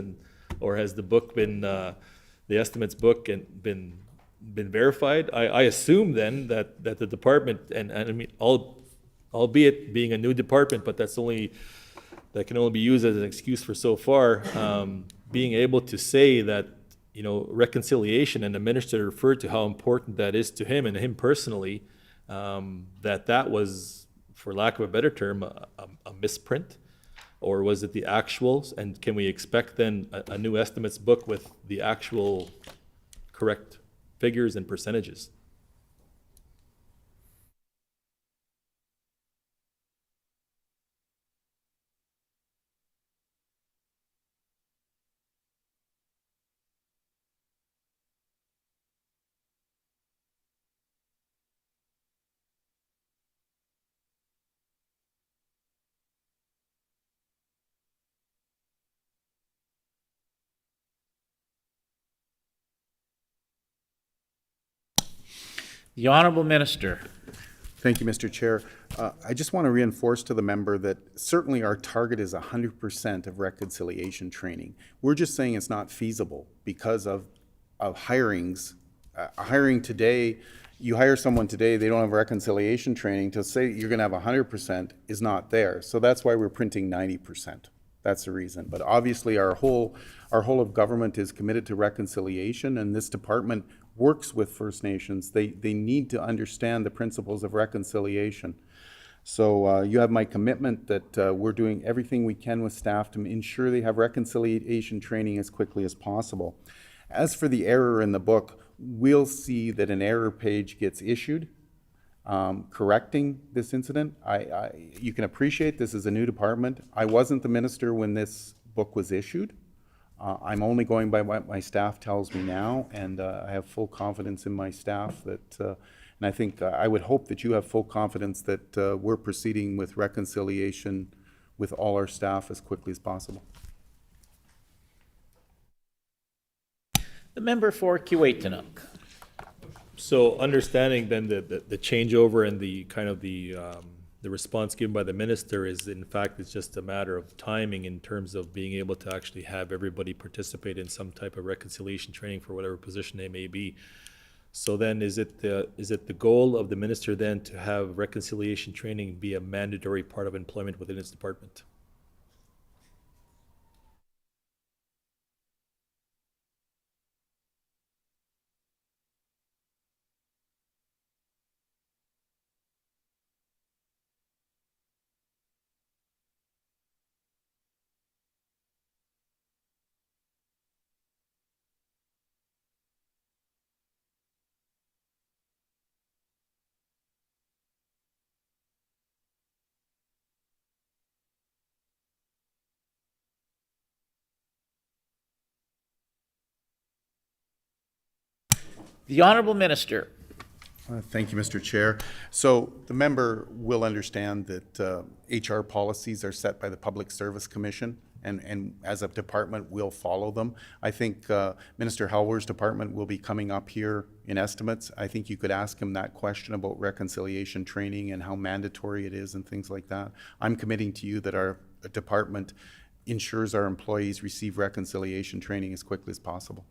or has the book been the estimates book and been verified? I assume then that the department, and I mean, albeit being a new department, but that can only be used as an excuse for so far, being able to say that, you know, reconciliation, and the minister referred to how important that is to him and him personally, that was, for lack of a better term, a misprint. Or was it the actuals? And can we expect then a new estimates book with the actual correct figures and percentages? The Honorable Minister. Thank you, Mr. Chair. I just want to reinforce to the member that certainly our target is 100% of reconciliation training. We're just saying it's not feasible because of hirings hiring today, you hire someone today, they don't have reconciliation training, to say you're gonna have 100% is not there. So that's why we're printing 90%. That's the reason. But obviously, our whole of government is committed to reconciliation, and this department works with First Nations. They need to understand the principles of reconciliation. So you have my commitment that we're doing everything we can with staff to ensure they have reconciliation training as quickly as possible. As for the error in the book, we'll see that an error page gets issued correcting this incident. You can appreciate this is a new department. I wasn't the minister when this book was issued. I'm only going by what my staff tells me now, and I have full confidence in my staff that, and I think, I would hope that you have full confidence that we're proceeding with reconciliation with all our staff as quickly as possible. The member for Kiiwetinoong. So understanding then the changeover and the kind of the response given by the minister is, in fact, it's just a matter of timing in terms of being able to actually have everybody participate in some type of reconciliation training for whatever position they may be. So then is it the goal of the minister then to have reconciliation training be a mandatory part of employment within its department? The Honourable Minister. Thank you, Mr. Chair. So the member will understand that HR policies are set by the Public Service Commission, and as a department, we'll follow them. I think Minister Halwar's department will be coming up here in estimates. I think you could ask him that question about reconciliation training and how mandatory it is and things like that. I'm committing to you that our department ensures our employees receive reconciliation training as quickly as possible.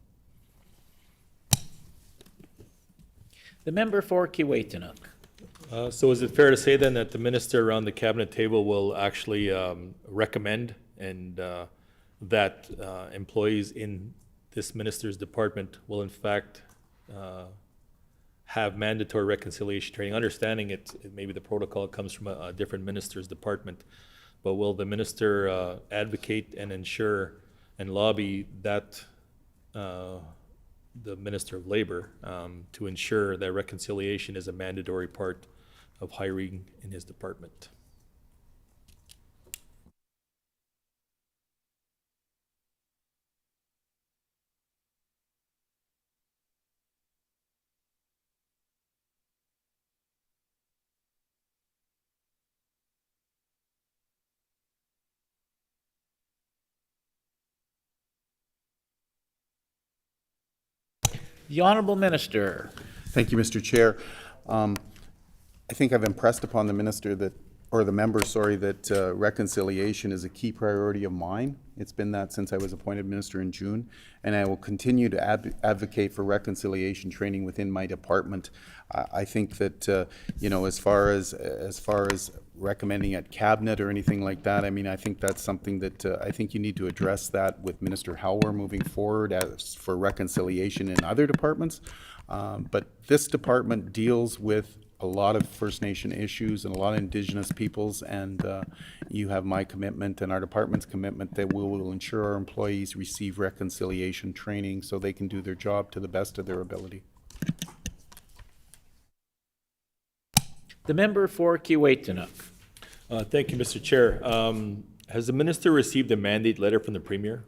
The member for Kiiwetinoong. So is it fair to say then that the minister around the cabinet table will actually recommend and that employees in this minister's department will in fact have mandatory reconciliation training, understanding maybe the protocol comes from a different minister's department, but will the minister advocate and ensure and lobby that the Minister of Labor to ensure that reconciliation is a mandatory part of hiring in his department? The Honourable Minister. Thank you, Mr. Chair. I think I've impressed upon the minister that, or the member, sorry, that reconciliation is a key priority of mine. It's been that since I was appointed minister in June, and I will continue to advocate for reconciliation training within my department. I think that you know, as far as recommending at cabinet or anything like that, I mean, I think that's something that I think you need to address that with Minister Halwar moving forward as for reconciliation in other departments. But this department deals with a lot of First Nation issues and a lot of Indigenous peoples, and you have my commitment and our department's commitment that we will ensure our employees receive reconciliation training so they can do their job to the best of their ability. The member for Kiiwetinoong. Thank you, Mr. Chair. Has the minister received a mandate letter from the Premier?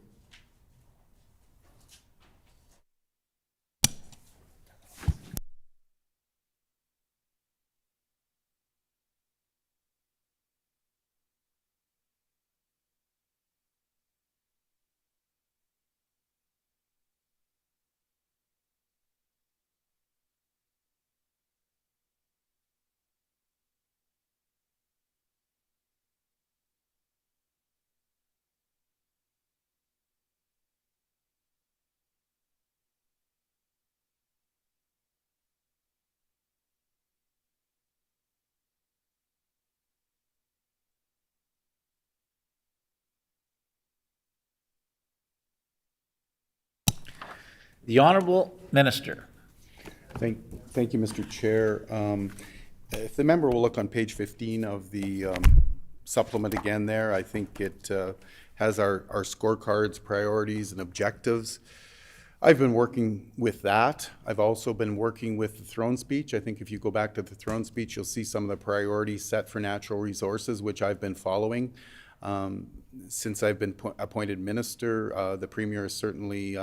The Honorable Minister. Thank you, Mr. Chair. If the member will look on page 15 of the supplement again there, I think it has our scorecards, priorities, and objectives. I've been working with that. I've also been working with the throne speech. I think if you go back to the throne speech, you'll see some of the priorities set for natural resources, which I've been following. Since I've been appointed minister, the Premier has certainly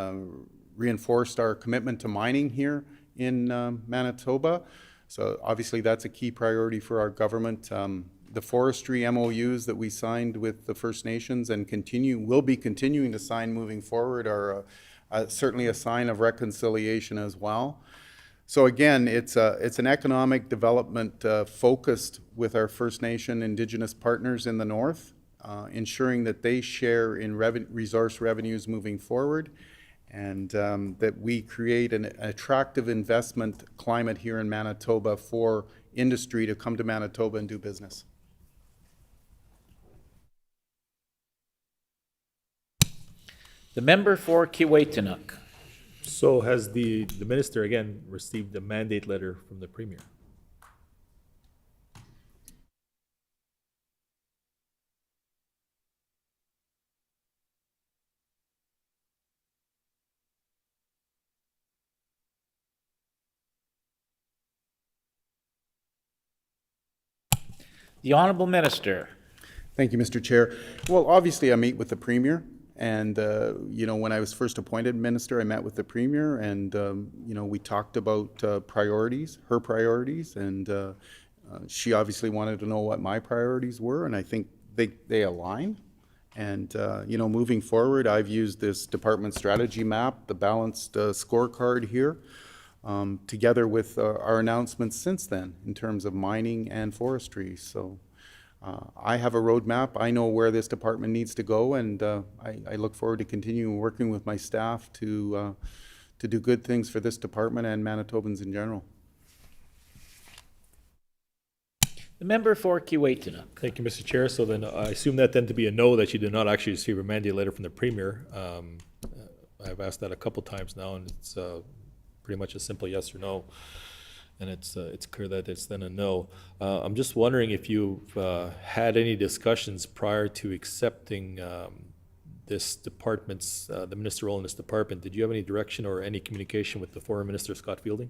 reinforced our commitment to mining here in Manitoba. So obviously that's a key priority for our government. The forestry MOUs that we signed with the First Nations and will be continuing to sign moving forward are certainly a sign of reconciliation as well. So again, it's an economic development focused with our First Nation Indigenous partners in the north, ensuring that they share in resource revenues moving forward, and that we create an attractive investment climate here in Manitoba for industry to come to Manitoba and do business. The member for Kiiwetinoong. So has the minister again received a mandate letter from the Premier? The Honorable Minister. Thank you, Mr. Chair. Well, obviously, I meet with the Premier, and when I was first appointed minister, I met with the Premier, and we talked about priorities, her priorities, and she obviously wanted to know what my priorities were, and I think they align. And moving forward, I've used this department strategy map, the balanced scorecard here, together with our announcements since then in terms of mining and forestry. So I have a roadmap. I know where this department needs to go, and I look forward to continuing working with my staff to do good things for this department and Manitobans in general. The member for Kiiwetinoong. Thank you, Mr. Chair. So then I assume that then to be a no, that you did not actually receive a mandate letter from the Premier. I've asked that a couple times now, and it's pretty much a simple yes or no. And it's clear that it's then a no. I'm just wondering if you've had any discussions prior to accepting this department's, the minister role in this department. Did you have any direction or any communication with the former minister, Scott Fielding?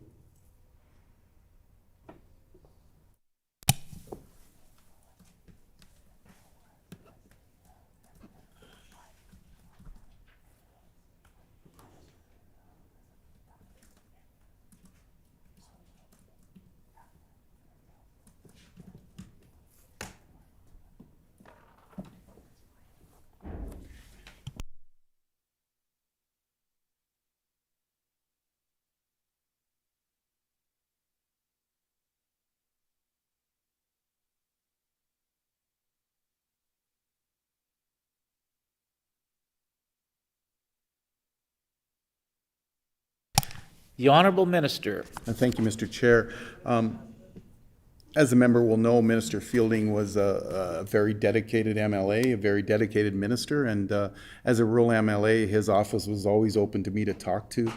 The Honorable Minister. Thank you, Mr. Chair. As the member will know, Minister Fielding was a very dedicated MLA, a very dedicated minister, and as a rural MLA, his office was always open to me to talk to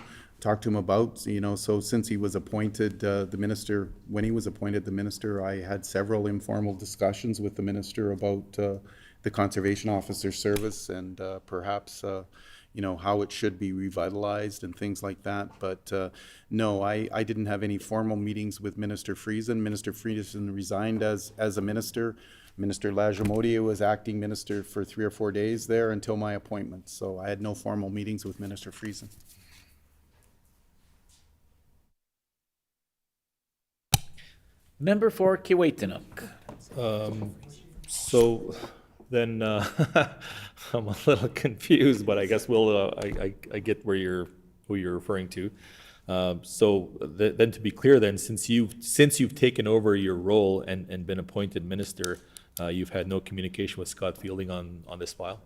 him about, so since he was appointed the minister, when he was appointed the minister, I had several informal discussions with the minister about the conservation officer service and perhaps how it should be revitalized and things like that. But no, I didn't have any formal meetings with Minister Friesen. Minister Friesen resigned as a minister. Minister Lajimodier was acting minister for 3 or 4 days there until my appointment. So I had no formal meetings with Minister Friesen. Member for Kiiwetinoong. So then I'm a little confused, but I guess I get who you're referring to. So then to be clear, then since you've taken over your role and been appointed minister, you've had no communication with Scott Fielding on this file?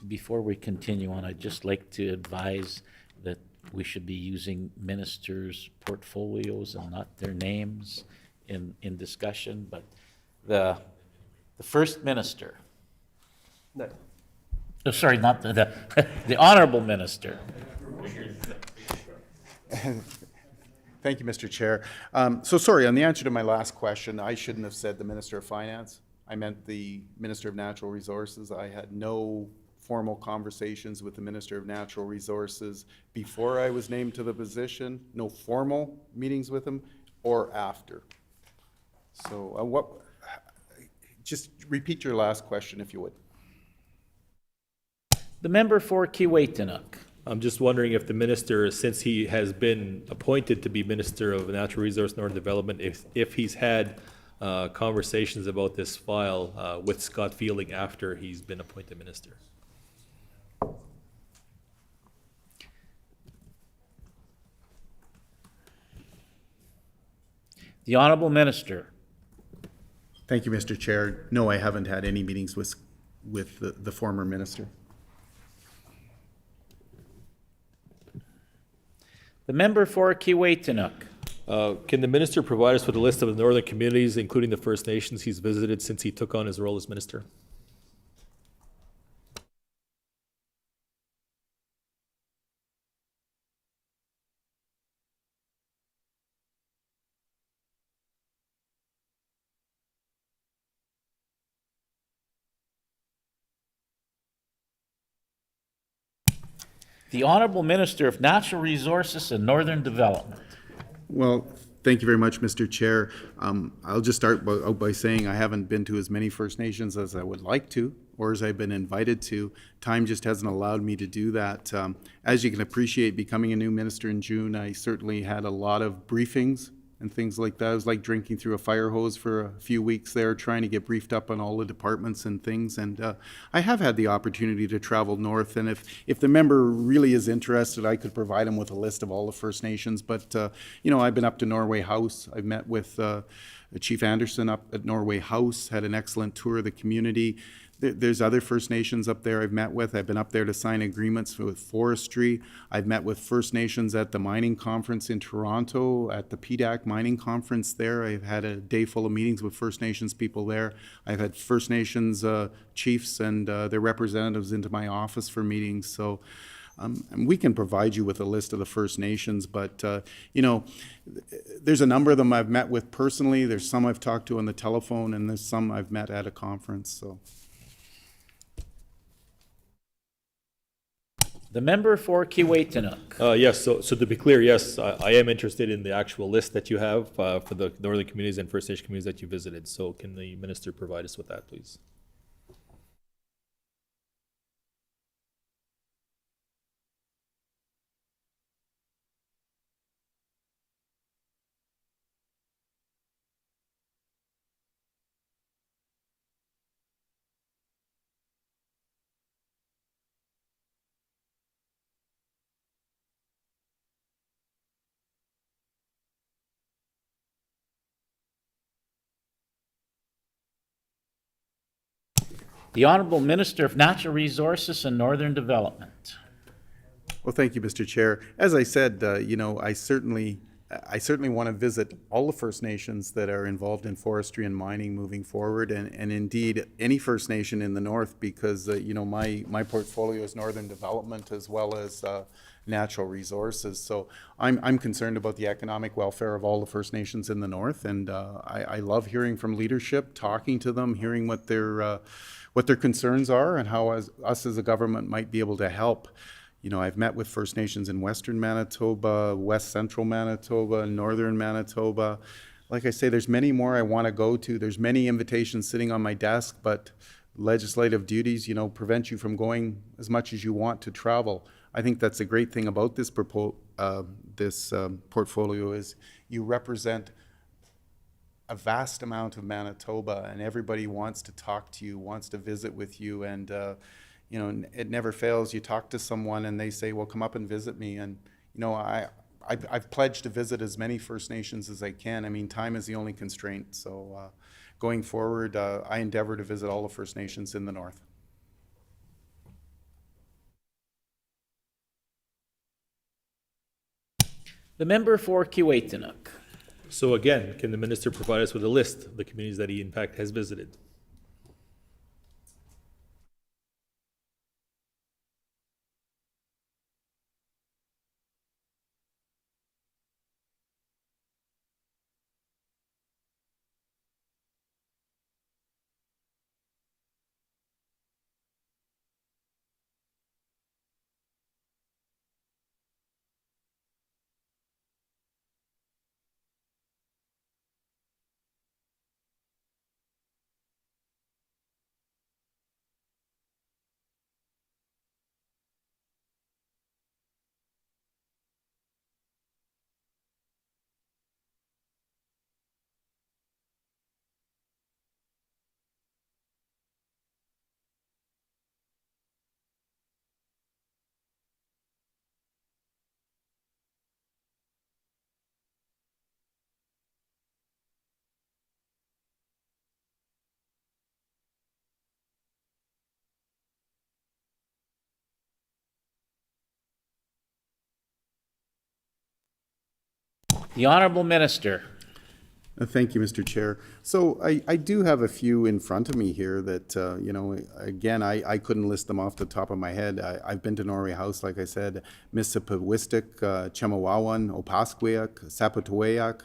Before we continue on, I'd just like to advise that we should be using ministers' portfolios and not their names in discussion, but the first minister. No. Sorry, not the Honorable Minister. Thank you, Mr. Chair. So sorry, on the answer to my last question, I shouldn't have said the Minister of Finance. I meant the Minister of Natural Resources. I had no formal conversations with the Minister of Natural Resources before I was named to the position, no formal meetings with him, or after. So just repeat your last question if you would. The member for Kiiwetinoong. I'm just wondering if the minister, since he has been appointed to be Minister of Natural Resource Northern Development, if he's had conversations about this file with Scott Fielding after he's been appointed minister. The Honorable Minister. Thank you, Mr. Chair. No, I haven't had any meetings with the former minister. The member for Kiiwetinoong. Can the minister provide us with a list of the northern communities, including the First Nations he's visited since he took on his role as minister? The Honorable Minister of Natural Resources and Northern Development. Well, thank you very much, Mr. Chair. I'll just start out by saying I haven't been to as many First Nations as I would like to, or as I've been invited to. Time just hasn't allowed me to do that. As you can appreciate, becoming a new minister in June, I certainly had a lot of briefings and things like that. It was like drinking through a fire hose for a few weeks there, trying to get briefed up on all the departments and things. And I have had the opportunity to travel north, and if the member really is interested, I could provide him with a list of all the First Nations. But, you know, I've been up to Norway House. I've met with Chief Anderson up at Norway House, had an excellent tour of the community. There's other First Nations up there I've met with. I've been up there to sign agreements with forestry. I've met with First Nations at the mining conference in Toronto, at the PDAC mining conference there. I've had a day full of meetings with First Nations people there. I've had First Nations chiefs and their representatives into my office for meetings. So and we can provide you with a list of the First Nations, but, you know, there's a number of them I've met with personally. There's some I've talked to on the telephone, and there's some I've met at a conference, so. The member for Kiiwetinoong. Yes, so to be clear, yes, I am interested in the actual list that you have for the northern communities and First Nation communities that you visited. So can the minister provide us with that, please? The Honorable Minister of Natural Resources and Northern Development. Well, thank you, Mr. Chair. As I said, you know, I certainly want to visit all the First Nations that are involved in forestry and mining moving forward, and indeed any First Nation in the north, because you know, my portfolio is Northern Development as well as natural resources. So I'm concerned about the economic welfare of all the First Nations in the north, and I love hearing from leadership, talking to them, hearing what their concerns are, and how us as a government might be able to help. You know, I've met with First Nations in Western Manitoba, West Central Manitoba, Northern Manitoba. Like I say, there's many more I want to go to. There's many invitations sitting on my desk, but legislative duties, you know, prevent you from going as much as you want to travel. I think that's a great thing about this portfolio is you represent a vast amount of Manitoba, and everybody wants to talk to you, wants to visit with you, and you know, it never fails. You talk to someone and they say, well, come up and visit me. And, you know, I've pledged to visit as many First Nations as I can. I mean, time is the only constraint. So going forward, I endeavor to visit all the First Nations in the north. The member for Kiiwetinoong. So again, can the minister provide us with a list of the communities that he in fact has visited? The Honorable Minister. Thank you, Mr. Chair. So I do have a few in front of me here that, you know, again, I couldn't list them off the top of my head. I've been to Norway House, like I said, Mississippiwistic, Chemawawan, Opaskwayak, Sapatowayak,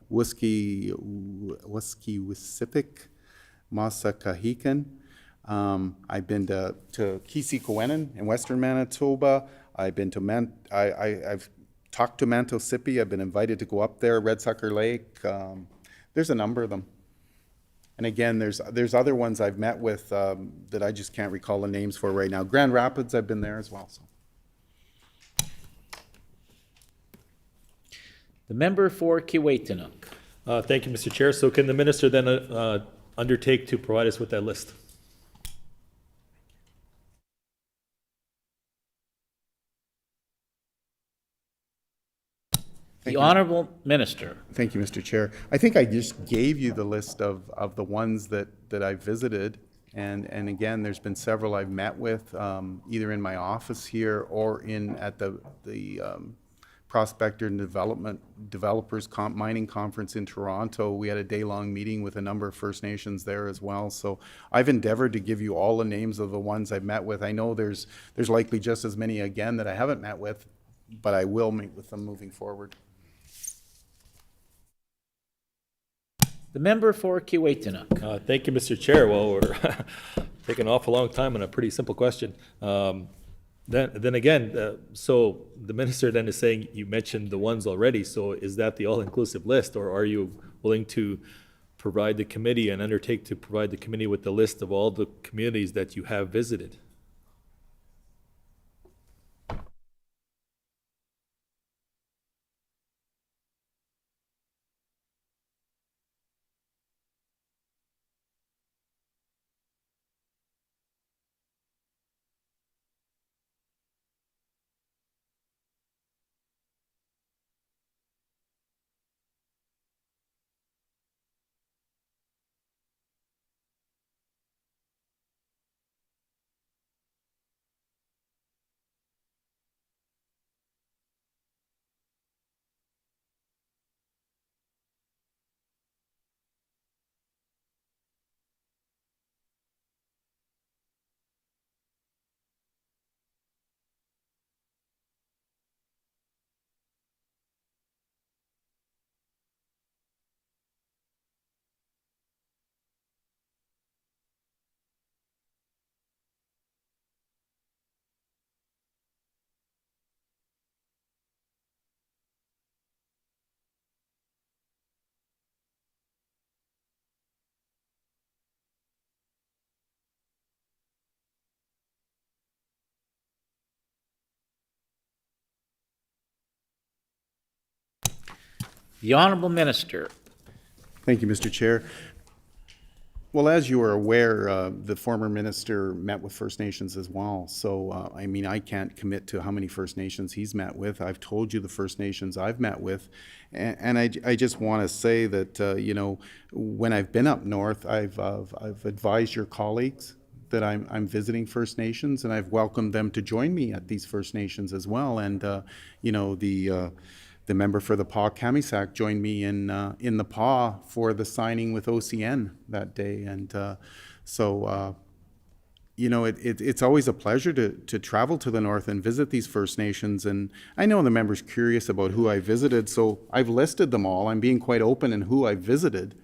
Wuskiwisipik, Masakahikan. I've been to Kisikowenan in western Manitoba. I've been to I've talked to Mantosippi. I've been invited to go up there, Red Sucker Lake. There's a number of them. And again, there's other ones I've met with that I just can't recall the names for right now. Grand Rapids, I've been there as well. So. The member for Kiiwetinoong. Thank you, Mr. Chair. So can the minister then undertake to provide us with that list? The Honorable Minister. Thank you, Mr. Chair. I think I just gave you the list of the ones that I've visited. And again, there's been several I've met with, either in my office here or at the Prospector and Developers Mining Conference in Toronto. We had a day-long meeting with a number of First Nations there as well. So I've endeavored to give you all the names of the ones I've met with. I know there's likely just as many again that I haven't met with, but I will meet with them moving forward. The member for Kiiwetinoong. Thank you, Mr. Chair. Well, we're taking an awful long time on a pretty simple question. Then again, so the minister then is saying you mentioned the ones already. So is that the all-inclusive list, or are you willing to provide the committee and undertake to provide the committee with the list of all the communities that you have visited? The Honorable Minister. Thank you, Mr. Chair. Well, as you are aware, the former minister met with First Nations as well. So, I mean, I can't commit to how many First Nations he's met with. I've told you the First Nations I've met with. And I just want to say that, you know, when I've been up north, I've advised your colleagues that I'm visiting First Nations, and I've welcomed them to join me at these First Nations as well. And, you know, the member for the PAW-Kamisak joined me in the PAW for the signing with OCN that day. And so, you know, it's always a pleasure to travel to the north and visit these First Nations. And I know the member's curious about who I visited, so I've listed them all. I'm being quite open in who I visited,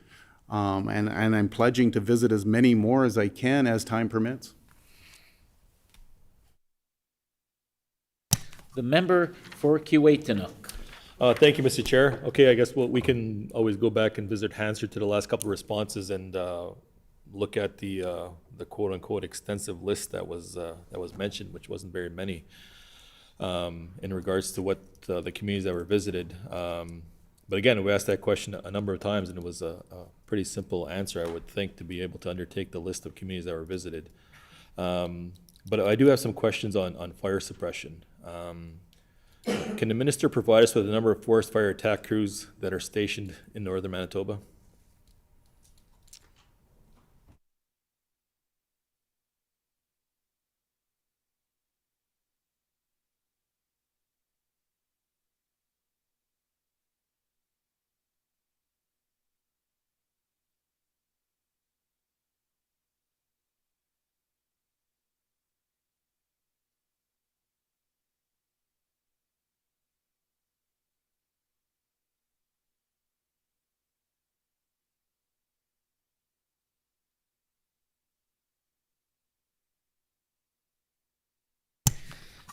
and I'm pledging to visit as many more as I can as time permits. The member for Kiiwetinoong. Thank you, Mr. Chair. Okay, I guess we can always go back and visit Hansard to the last couple of responses and look at the quote-unquote extensive list that was mentioned, which wasn't very many, in regards to what the communities that were visited. But again, we asked that question a number of times, and it was a pretty simple answer, I would think, to be able to undertake the list of communities that were visited. But I do have some questions on fire suppression. Can the minister provide us with a number of forest fire attack crews that are stationed in northern Manitoba?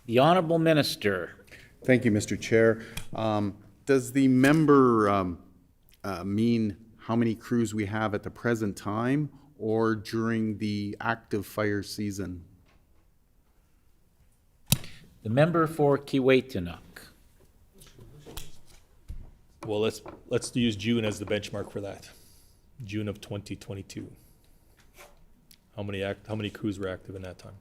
The Honorable Minister. Thank you, Mr. Chair. Does the member mean how many crews we have at the present time or during the active fire season? The member for Kiiwetinoong. Well, let's use June as the benchmark for that. June of 2022. How many crews were active in that time?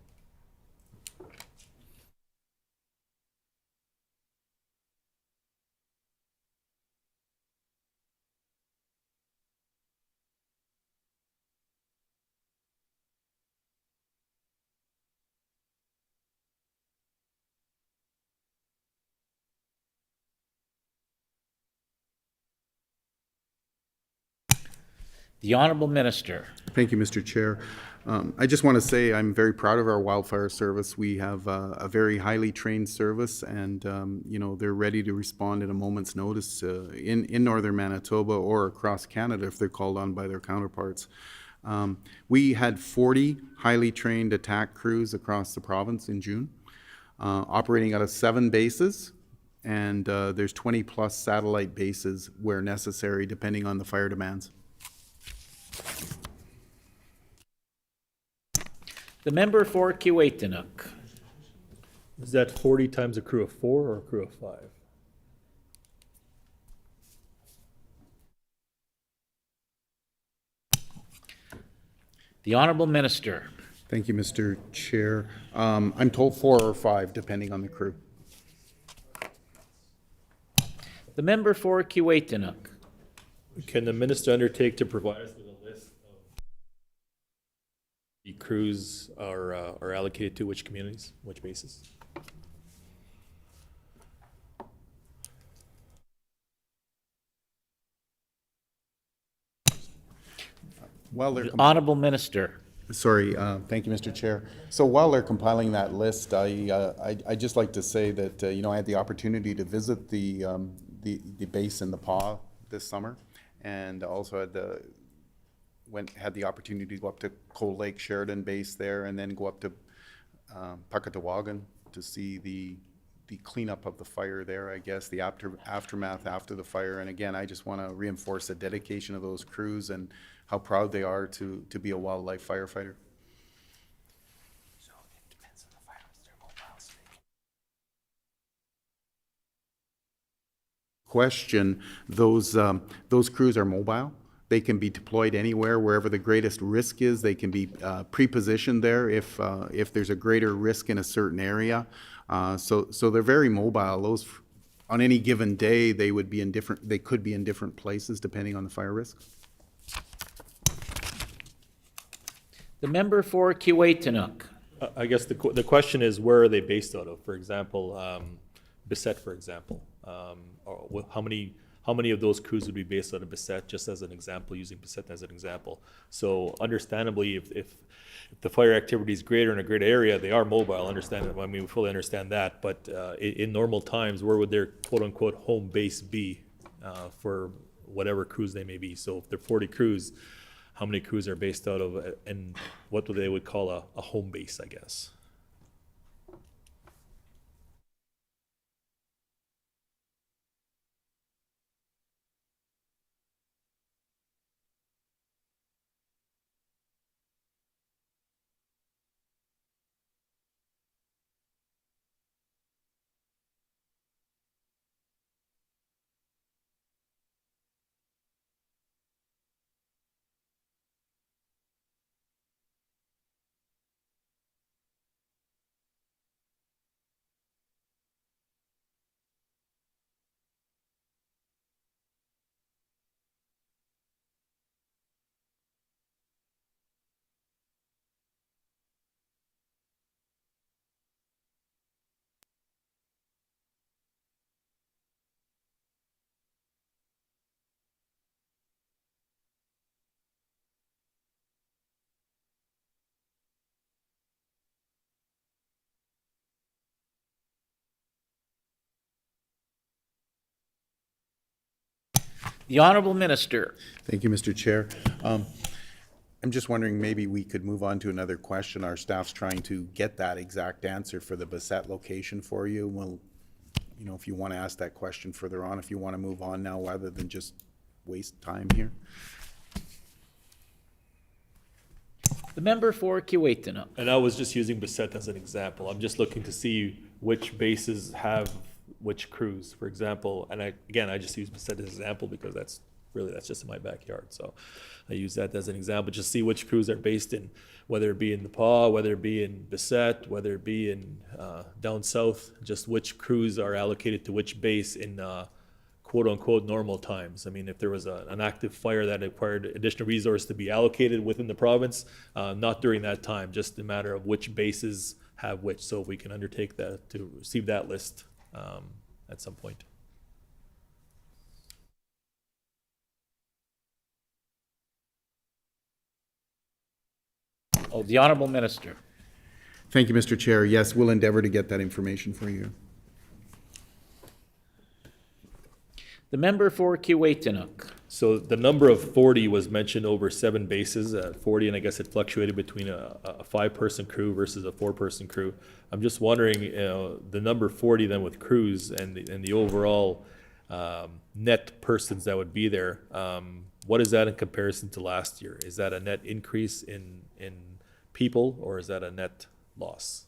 The Honorable Minister. Thank you, Mr. Chair. I just want to say I'm very proud of our wildfire service. We have a very highly trained service, and you know, they're ready to respond at a moment's notice in northern Manitoba or across Canada if they're called on by their counterparts. We had 40 highly trained attack crews across the province in June, operating out of 7 bases, and there's 20-plus satellite bases where necessary, depending on the fire demands. The member for Kiiwetinoong. Is that 40 times a crew of 4 or a crew of 5? The Honorable Minister. Thank you, Mr. Chair. I'm told 4 or 5, depending on the crew. The member for Kiiwetinoong. Can the minister undertake to provide us with a list of the crews are allocated to which communities, which bases? While they're Honorable Minister. Sorry, thank you, Mr. Chair. So while they're compiling that list, I'd just like to say that, you know, I had the opportunity to visit the base in the PAW this summer, and also had the opportunity to go up to Cold Lake Sheridan base there, and then go up to Puckatawagan to see the cleanup of the fire there, I guess, the aftermath after the fire. And again, I just want to reinforce the dedication of those crews and how proud they are to be a wildlife firefighter. So it depends on the fire, their mobile state. Question, those crews are mobile. They can be deployed anywhere, wherever the greatest risk is. They can be pre-positioned there if there's a greater risk in a certain area. So they're very mobile. Those, on any given day, they could be in different places depending on the fire risk. The member for Kiiwetinoong. I guess the question is, where are they based out of? For example, Bissett, for example. Or how many of those crews would be based out of Bissett, just as an example, using Bissett as an example? So understandably, if the fire activity is greater in a greater area, they are mobile, I mean, we fully understand that, but in normal times, where would their quote-unquote home base be for whatever crews they may be? So if they're 40 crews, how many crews are based out of, and what they would call a home base, I guess? The Honorable Minister. Thank you, Mr. Chair. I'm just wondering, maybe we could move on to another question. Our staff's trying to get that exact answer for the Bassett location for you. Well, you know, if you want to ask that question further on, if you want to move on now rather than just waste time here. The member for Kiewit. And I was just using Bassett as an example. I'm just looking to see which bases have which crews, for example. And I just use Bassett as an example because that's just in my backyard. So I use that as an example, just see which crews are based in, whether it be in Nepal, whether it be in Bassett, whether it be in down south, just which crews are allocated to which base in quote unquote normal times. I mean, if there was an active fire that required additional resource to be allocated within the province, not during that time, just a matter of which bases have which. So if we can undertake that to receive that list at some point. Oh, the Honorable Minister. Thank you, Mr. Chair. Yes, we'll endeavor to get that information for you. The member for Kiewit. So the number of 40 was mentioned over 7 bases, 40, and I guess it fluctuated between a 5-person crew versus a 4-person crew. I'm just wondering, the number 40 then with crews and the overall net persons that would be there, what is that in comparison to last year? Is that a net increase in people, or is that a net loss?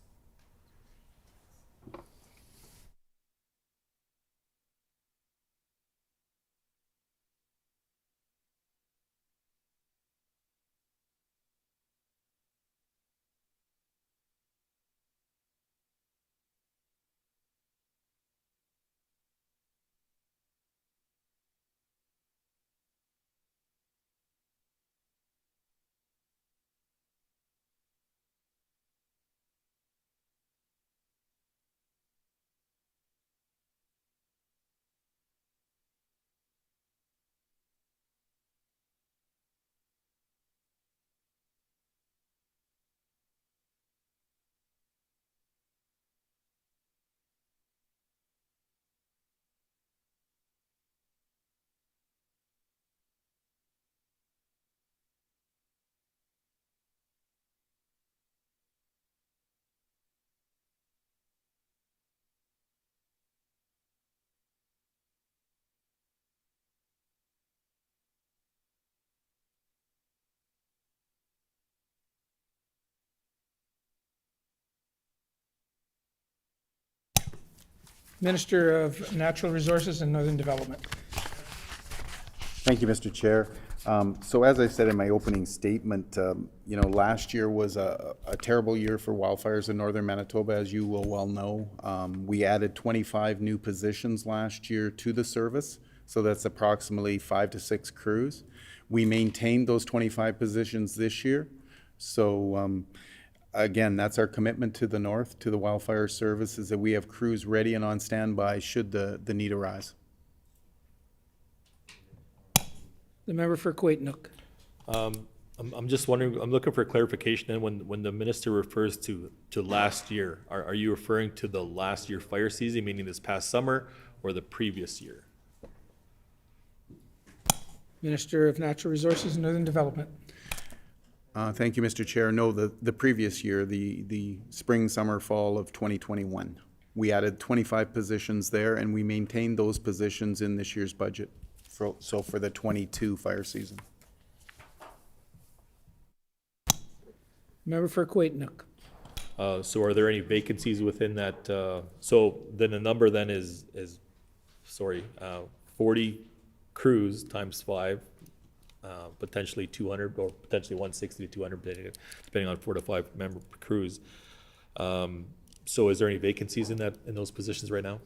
Minister of Natural Resources and Northern Development. Thank you, Mr. Chair. So as I said in my opening statement, you know, last year was a terrible year for wildfires in northern Manitoba, as you will well know. We added 25 new positions last year to the service, so that's approximately 5 to 6 crews. We maintained those 25 positions this year. So again, that's our commitment to the north, to the wildfire service, is that we have crews ready and on standby should the need arise. The member for Kiewit. I'm just wondering, I'm looking for clarification, and when the minister refers to last year, are you referring to the last year fire season, meaning this past summer, or the previous year? Minister of Natural Resources and Northern Development. Thank you, Mr. Chair. No, the previous year, the spring, summer, fall of 2021. We added 25 positions there, and we maintained those positions in this year's budget, so for the 22 fire season. Member for Kiewit. So are there any vacancies within that? So then the number then is 40 crews times 5, potentially 200 or potentially 160 to 200, depending on 4 to 5 member crews. So is there any vacancies in those positions right now?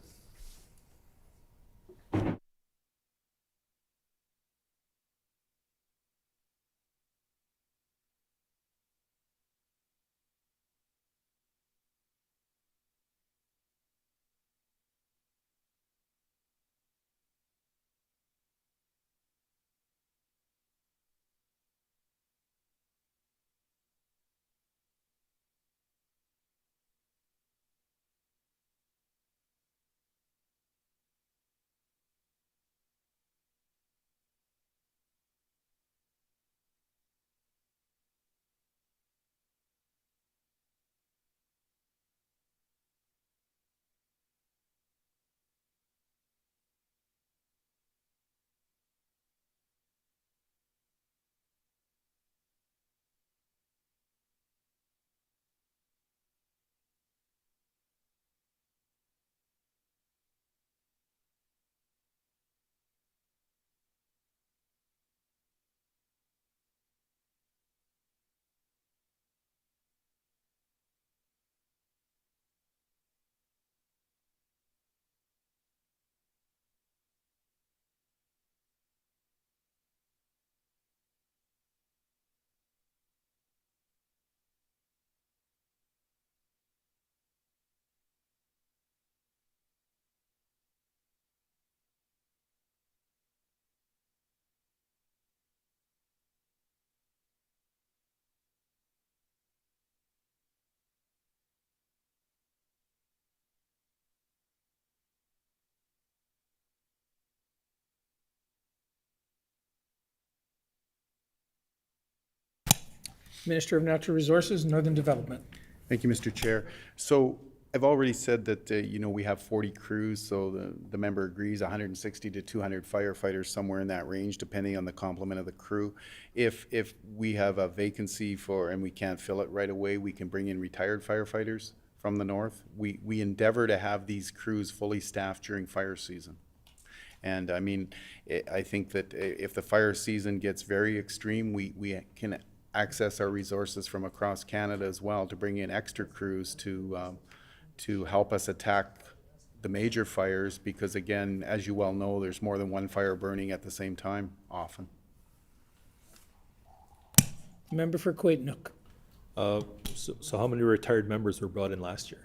Minister of Natural Resources and Northern Development. Thank you, Mr. Chair. So I've already said that, we have 40 crews, so the member agrees 160 to 200 firefighters, somewhere in that range, depending on the complement of the crew. If we have a vacancy and we can't fill it right away, we can bring in retired firefighters from the north. We endeavor to have these crews fully staffed during fire season. And I mean, I think that if the fire season gets very extreme, we can access our resources from across Canada as well to bring in extra crews to help us attack the major fires, because again, as you well know, there's more than one fire burning at the same time often. Member for Quaitnook. So how many retired members were brought in last year?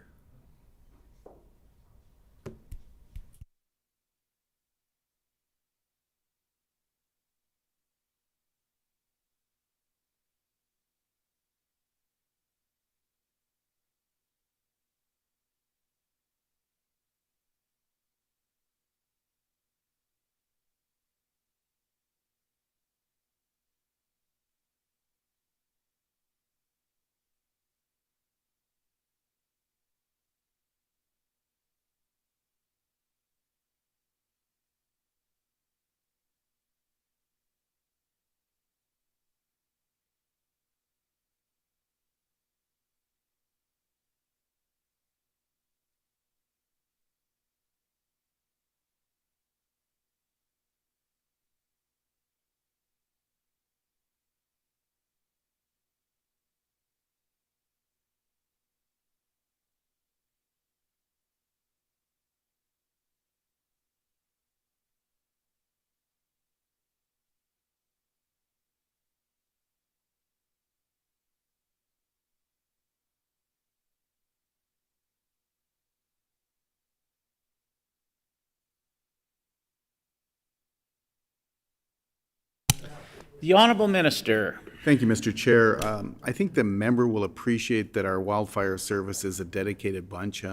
The Honourable Minister. Thank you, Mr. Chair. I think the member will appreciate that our wildfire service is a dedicated bunch.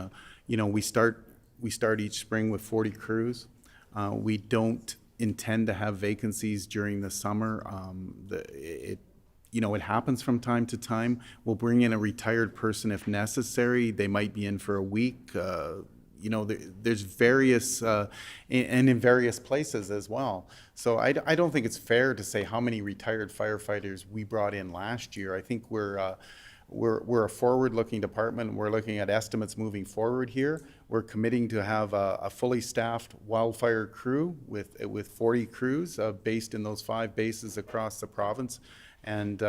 We start each spring with 40 crews. We don't intend to have vacancies during the summer. It happens from time to time. We'll bring in a retired person if necessary. They might be in for a week. There's various, and in various places as well. So I don't think it's fair to say how many retired firefighters we brought in last year. I think we're a forward-looking department. We're looking at estimates moving forward here. We're committing to have a fully staffed wildfire crew with 40 crews based in those 5 bases across the province. And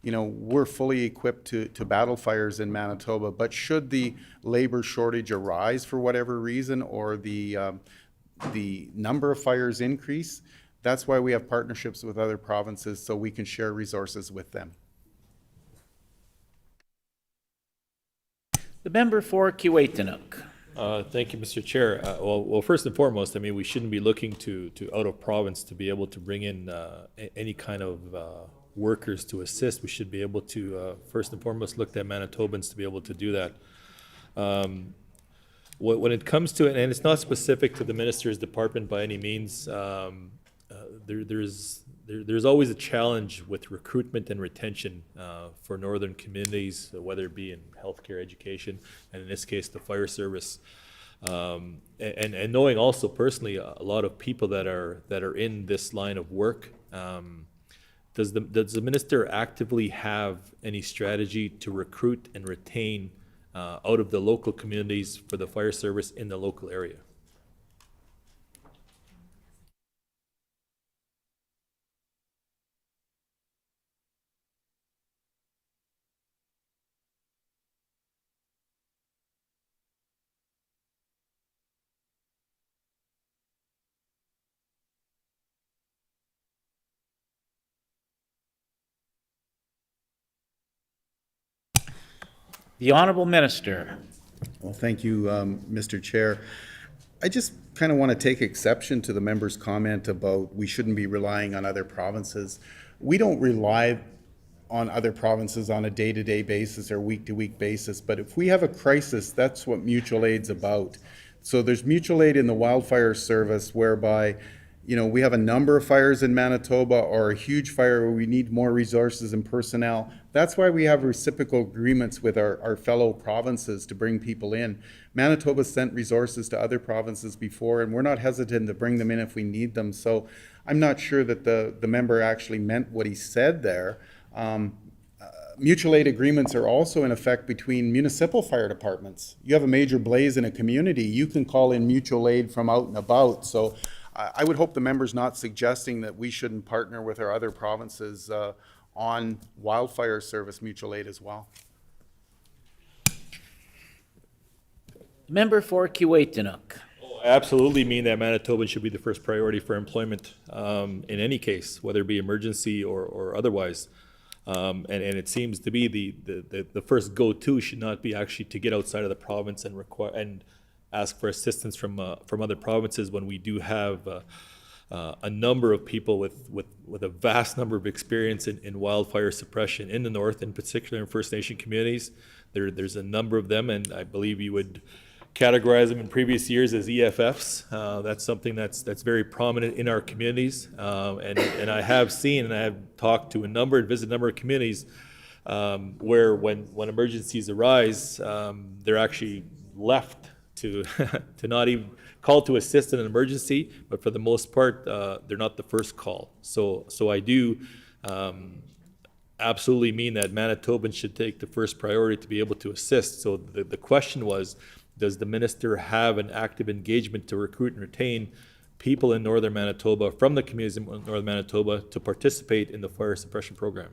we're fully equipped to battle fires in Manitoba, but should the labor shortage arise for whatever reason, or the number of fires increase, that's why we have partnerships with other provinces, so we can share resources with them. The member for Kiiwetinoong. Thank you, Mr. Chair. Well, first and foremost, I mean, we shouldn't be looking to out of province to be able to bring in any kind of workers to assist. We should be able to, first and foremost, look at Manitobans to be able to do that. When it comes to it, and it's not specific to the minister's department by any means, there's always a challenge with recruitment and retention for northern communities, whether it be in healthcare, education, and in this case, the fire service. And knowing also personally a lot of people that are in this line of work. Does the minister actively have any strategy to recruit and retain out of the local communities for the fire service in the local area? The Honourable Minister. Well, thank you, Mr. Chair. I just kind of want to take exception to the member's comment about we shouldn't be relying on other provinces. We don't rely on other provinces on a day-to-day basis or week-to-week basis, but if we have a crisis, that's what mutual aid's about. So there's mutual aid in the wildfire service whereby you know, we have a number of fires in Manitoba or a huge fire where we need more resources and personnel. That's why we have reciprocal agreements with our fellow provinces to bring people in. Manitoba sent resources to other provinces before, and we're not hesitant to bring them in if we need them. So I'm not sure that the member actually meant what he said there. Mutual aid agreements are also in effect between municipal fire departments. You have a major blaze in a community, you can call in mutual aid from out and about. So I would hope the member's not suggesting that we shouldn't partner with our other provinces on wildfire service mutual aid as well. Member for Kiiwetinook. I absolutely mean that Manitoban should be the first priority for employment in any case, whether it be emergency or otherwise. And it seems to be the first go-to should not be actually to get outside of the province and ask for assistance from other provinces when we do have a number of people with a vast number of experience in wildfire suppression in the north, in particular in First Nation communities. There's a number of them, and I believe you would categorize them in previous years as EFFs. That's something that's very prominent in our communities. And I have seen and I have talked to visited a number of communities where when emergencies arise, they're actually left to to not even call to assist in an emergency, but for the most part, they're not the first call. So I do absolutely mean that Manitobans should take the first priority to be able to assist. So the question was, does the minister have an active engagement to recruit and retain people in northern Manitoba from the communities in northern Manitoba to participate in the fire suppression program?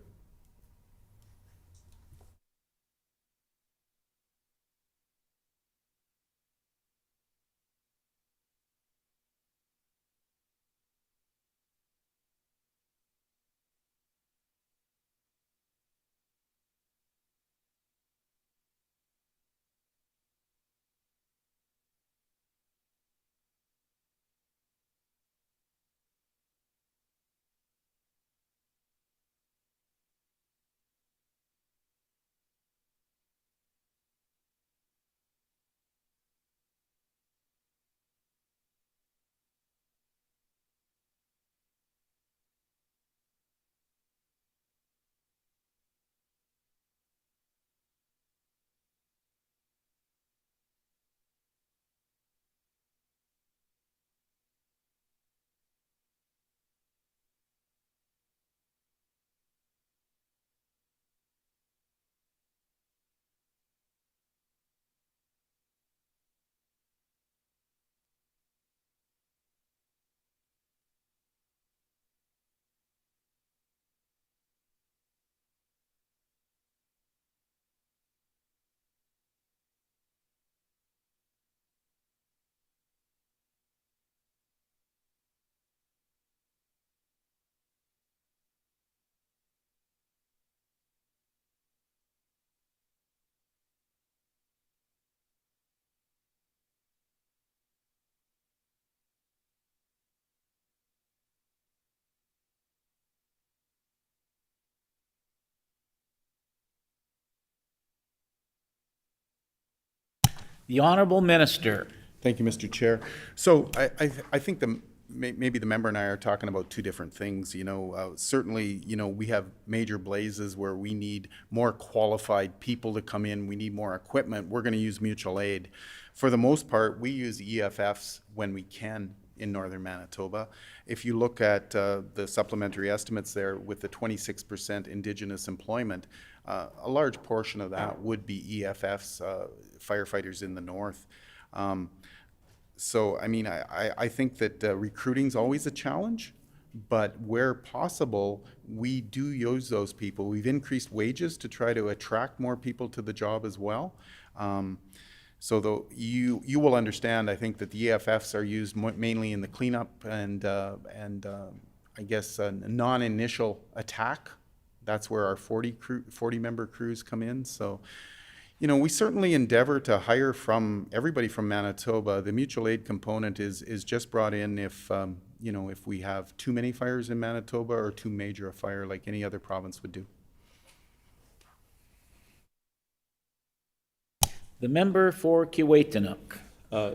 The Honorable Minister. Thank you, Mr. Chair. So I think maybe the member and I are talking about two different things. You know, certainly, you know, we have major blazes where we need more qualified people to come in. We need more equipment. We're going to use mutual aid. For the most part, we use EFFs when we can in northern Manitoba. If you look at the supplementary estimates there with the 26% Indigenous employment, a large portion of that would be EFFs, firefighters in the north. So, I mean, I think that recruiting's always a challenge, but where possible, we do use those people. We've increased wages to try to attract more people to the job as well. So you will understand, I think, that the EFFs are used mainly in the cleanup and I guess a non-initial attack. That's where our 40-member crews come in. So, you know, we certainly endeavor to hire from everybody from Manitoba. The mutual aid component is just brought in if, you know, if we have too many fires in Manitoba or too major a fire like any other province would do. The member for Kiiwetinook.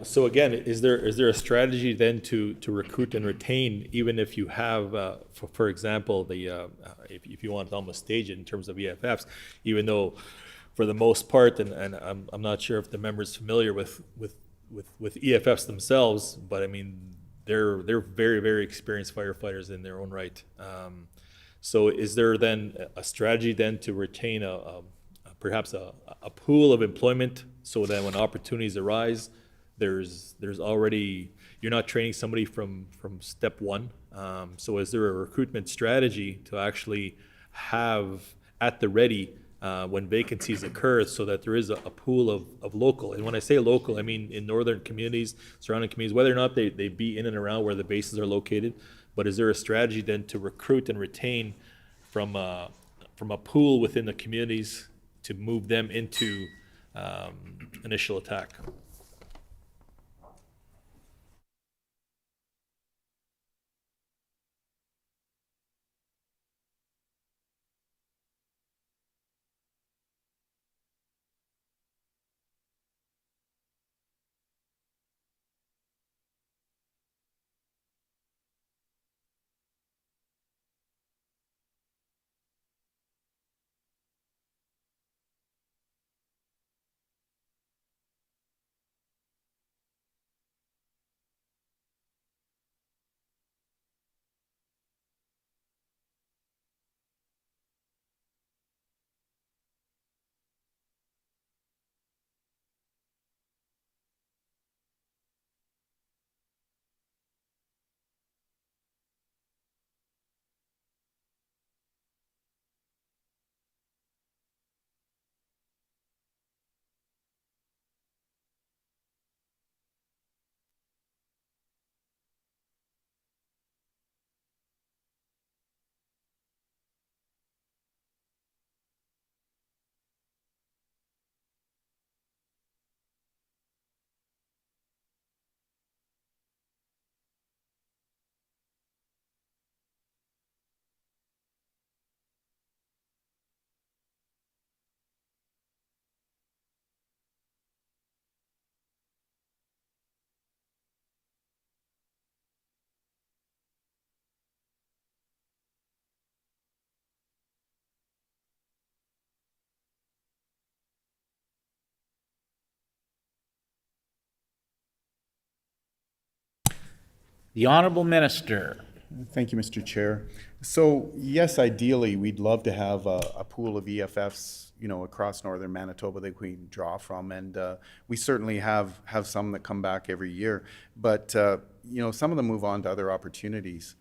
So again, is there a strategy then to recruit and retain, even if you have, for example, if you want to almost stage it in terms of EFFs, even though for the most part, and I'm not sure if the member's familiar with EFFs themselves, but I mean, they're very, very experienced firefighters in their own right. So is there then a strategy then to retain perhaps a pool of employment so that when opportunities arise, there's already, you're not training somebody from step one. So is there a recruitment strategy to actually have at the ready when vacancies occur so that there is a pool of local? And when I say local, I mean in northern communities, surrounding communities, whether or not they be in and around where the bases are located. But is there a strategy then to recruit and retain from a pool within the communities to move them into initial attack? The Honorable Minister. Thank you, Mr. Chair. So yes, ideally, we'd love to have a pool of EFFs, across northern Manitoba that we can draw from. And we certainly have some that come back every year. But, some of them move on to other opportunities.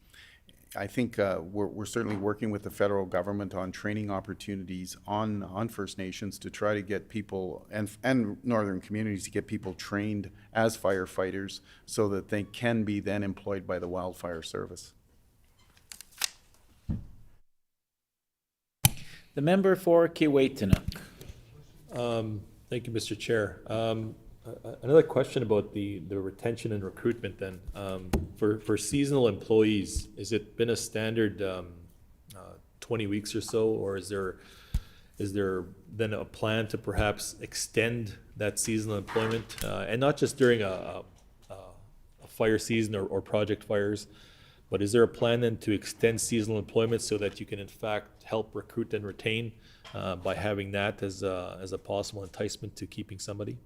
I think we're certainly working with the federal government on training opportunities on First Nations to try to get people and northern communities to get people trained as firefighters so that they can be then employed by the Wildfire Service. The member for Kiiwetinoong. Thank you, Mr. Chair. Another question about the retention and recruitment then. For seasonal employees, has it been a standard 20 weeks or so, or is there then a plan to perhaps extend that seasonal employment? And not just during a fire season or project fires, but is there a plan then to extend seasonal employment so that you can in fact help recruit and retain by having that as a possible enticement to keeping somebody?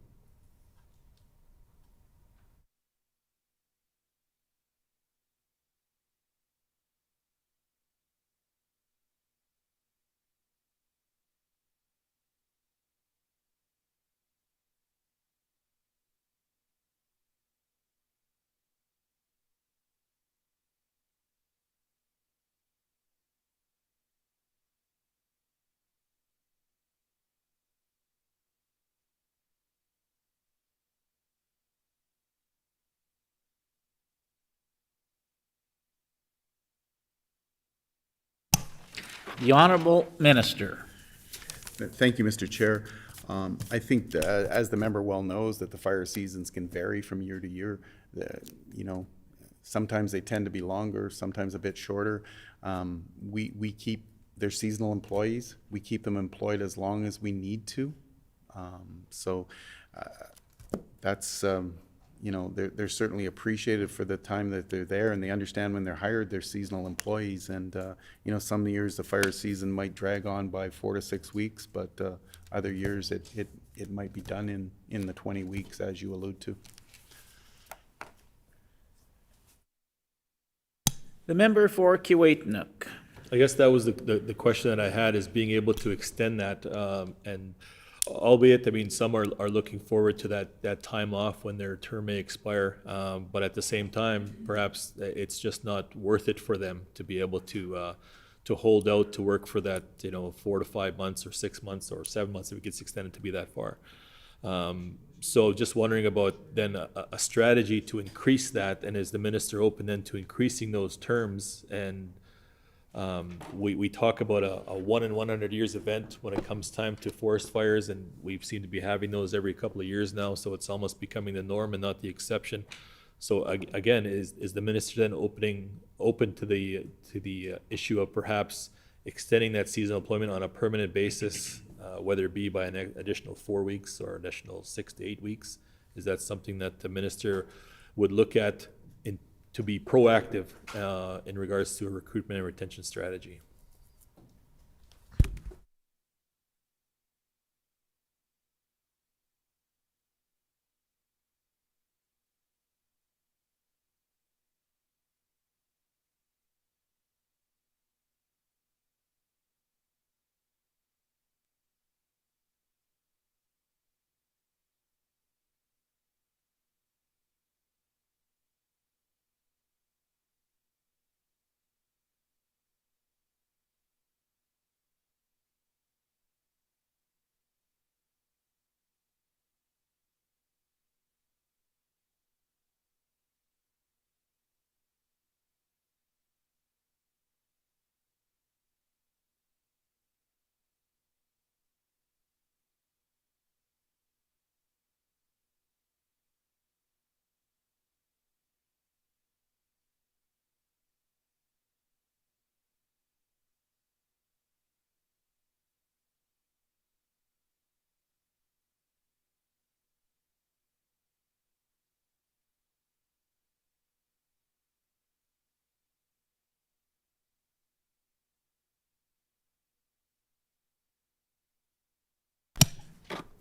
The Honorable Minister. Thank you, Mr. Chair. I think, as the member well knows, that the fire seasons can vary from year to year. Sometimes they tend to be longer, sometimes a bit shorter. We keep their seasonal employees. We keep them employed as long as we need to. So that's you know, they're certainly appreciated for the time that they're there, and they understand when they're hired, they're seasonal employees. And, you know, some years the fire season might drag on by 4 to 6 weeks, but other years it might be done in the 20 weeks, as you allude to. The member for Kiewitinook. I guess that was the question that I had, is being able to extend that, and albeit, I mean, some are looking forward to that time off when their term may expire, but at the same time, perhaps it's just not worth it for them to be able to hold out to work for that, you know, 4 to 5 months or 6 months or 7 months if it gets extended to be that far. So just wondering about then a strategy to increase that, and is the minister open then to increasing those terms? And we talk about a 1 in 100 years event when it comes time to forest fires, and we seem to be having those every couple of years now, so it's almost becoming the norm and not the exception. So again, is the minister then open to the issue of perhaps extending that seasonal employment on a permanent basis, whether it be by an additional 4 weeks or additional 6 to 8 weeks? Is that something that the minister would look at to be proactive in regards to a recruitment and retention strategy?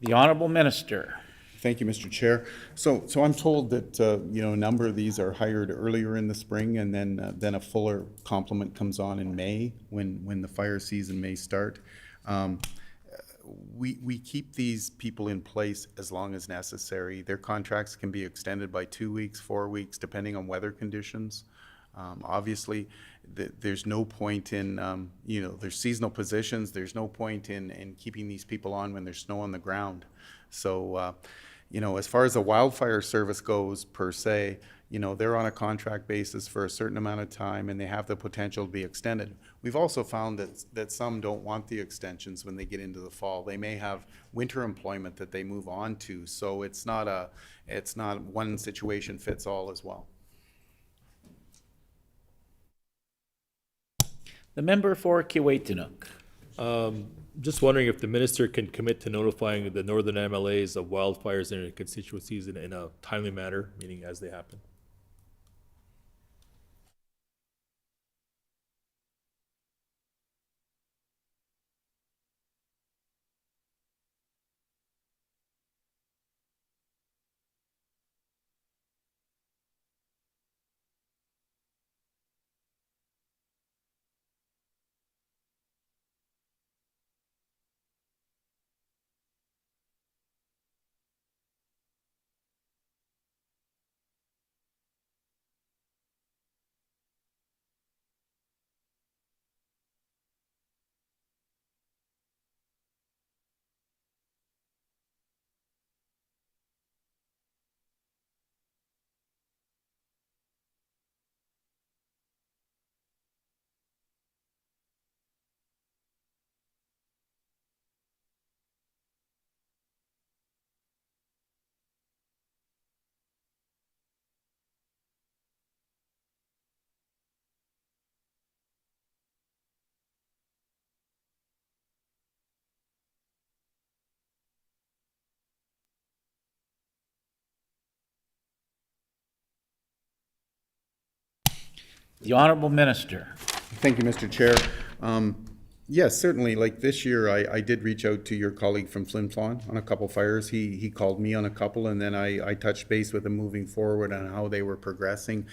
The Honorable Minister. Thank you, Mr. Chair. So I'm told that, you know, a number of these are hired earlier in the spring, and then a fuller complement comes on in May when the fire season may start. We keep these people in place as long as necessary. Their contracts can be extended by 2 weeks, 4 weeks, depending on weather conditions. Obviously, there's no point in, you know, there's seasonal positions. There's no point in keeping these people on when there's snow on the ground. So, you know, as far as the wildfire service goes, per se, you know, they're on a contract basis for a certain amount of time, and they have the potential to be extended. We've also found that some don't want the extensions when they get into the fall. They may have winter employment that they move on to, so it's not one situation fits all as well. The member for Kiewitinook. Just wondering if the minister can commit to notifying the northern MLAs of wildfires in their constituencies in a timely manner, meaning as they happen. The Honorable Minister. Thank you, Mr. Chair. Yes, certainly, like this year, I did reach out to your colleague from Flin Flon on a couple fires. He called me on a couple, and then I touched base with him moving forward on how they were progressing.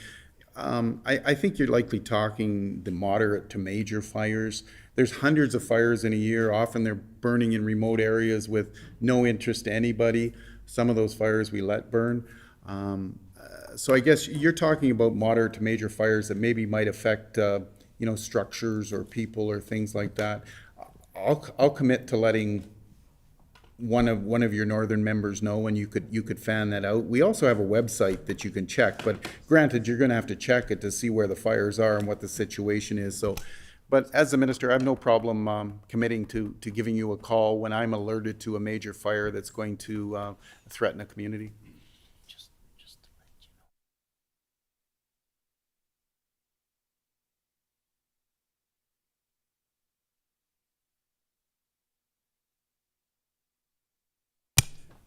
I think you're likely talking the moderate to major fires. There's hundreds of fires in a year. Often they're burning in remote areas with no interest to anybody. Some of those fires we let burn. So I guess you're talking about moderate to major fires that maybe might affect, structures or people or things like that. I'll commit to letting one of your northern members know, and you could fan that out. We also have a website that you can check, but granted, you're gonna have to check it to see where the fires are and what the situation is, so. But as the minister, I have no problem committing to giving you a call when I'm alerted to a major fire that's going to threaten a community.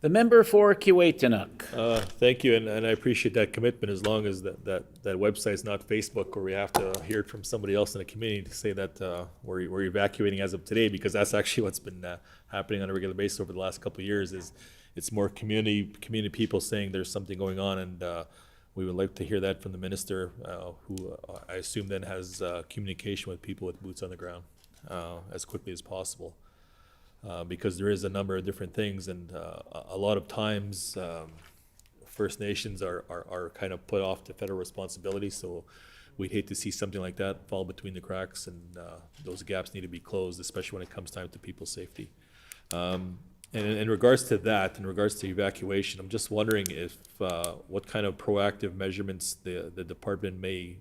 The member for Kiiwetinoong. Thank you, and I appreciate that commitment, as long as that website's not Facebook, where we have to hear it from somebody else in the community to say that we're evacuating as of today, because that's actually what's been happening on a regular basis over the last couple of years. Is it's more community people saying there's something going on, and we would like to hear that from the minister, who I assume then has communication with people with boots on the ground as quickly as possible. Because there is a number of different things, and a lot of times First Nations are kind of put off to federal responsibility, so we'd hate to see something like that fall between the cracks, and those gaps need to be closed, especially when it comes time to people's safety. And in regards to that, in regards to evacuation, I'm just wondering if what kind of proactive measurements the department may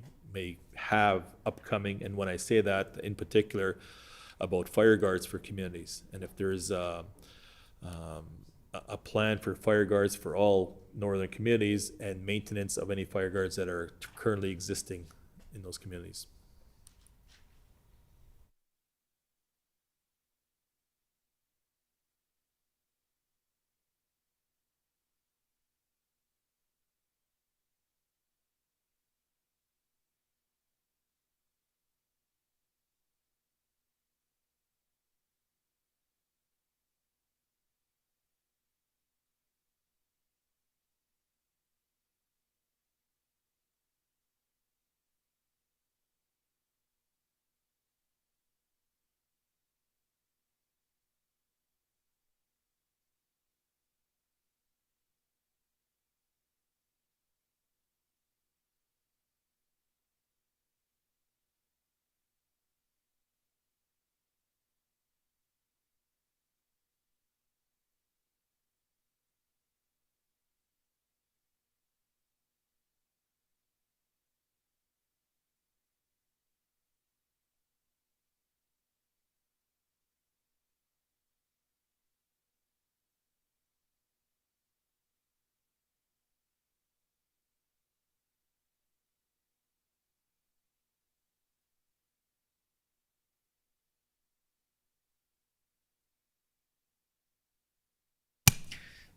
have upcoming, and when I say that, in particular, about fire guards for communities, and if there's a plan for fire guards for all northern communities, and maintenance of any fire guards that are currently existing in those communities.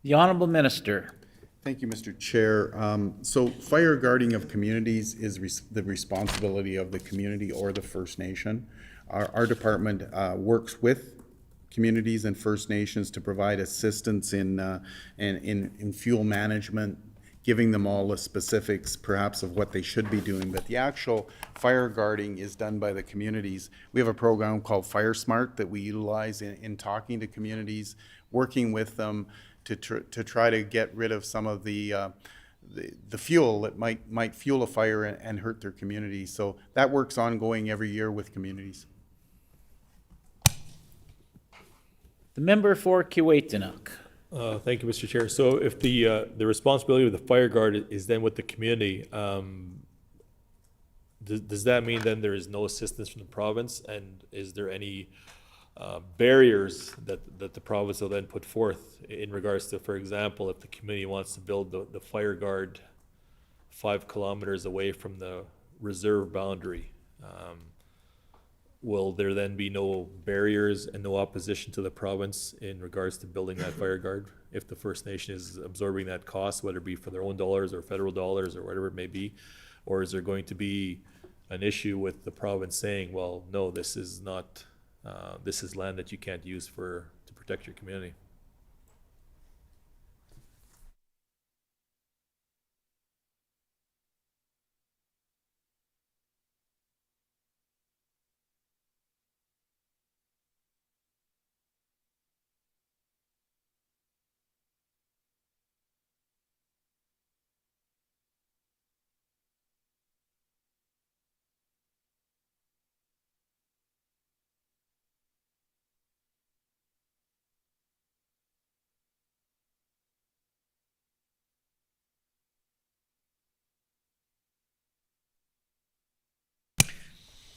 The Honorable Minister. Thank you, Mr. Chair. So fire guarding of communities is the responsibility of the community or the First Nation. Our department works with communities and First Nations to provide assistance in fuel management, giving them all the specifics perhaps of what they should be doing, but the actual fire guarding is done by the communities. We have a program called Fire Smart that we utilize in talking to communities, working with them to try to get rid of some of the fuel that might fuel a fire and hurt their community. So that works ongoing every year with communities. The member for Kiiwetinoong. Thank you, Mr. Chair. So if the responsibility of the fire guard is then with the community, does that mean then there is no assistance from the province? And is there any barriers that the province will then put forth in regards to, for example, if the community wants to build the fire guard 5 kilometers away from the reserve boundary? Will there then be no barriers and no opposition to the province in regards to building that fire guard if the First Nation is absorbing that cost, whether it be for their own dollars or federal dollars or whatever it may be? Or is there going to be an issue with the province saying, well, no, this is not, this is land that you can't use to protect your community.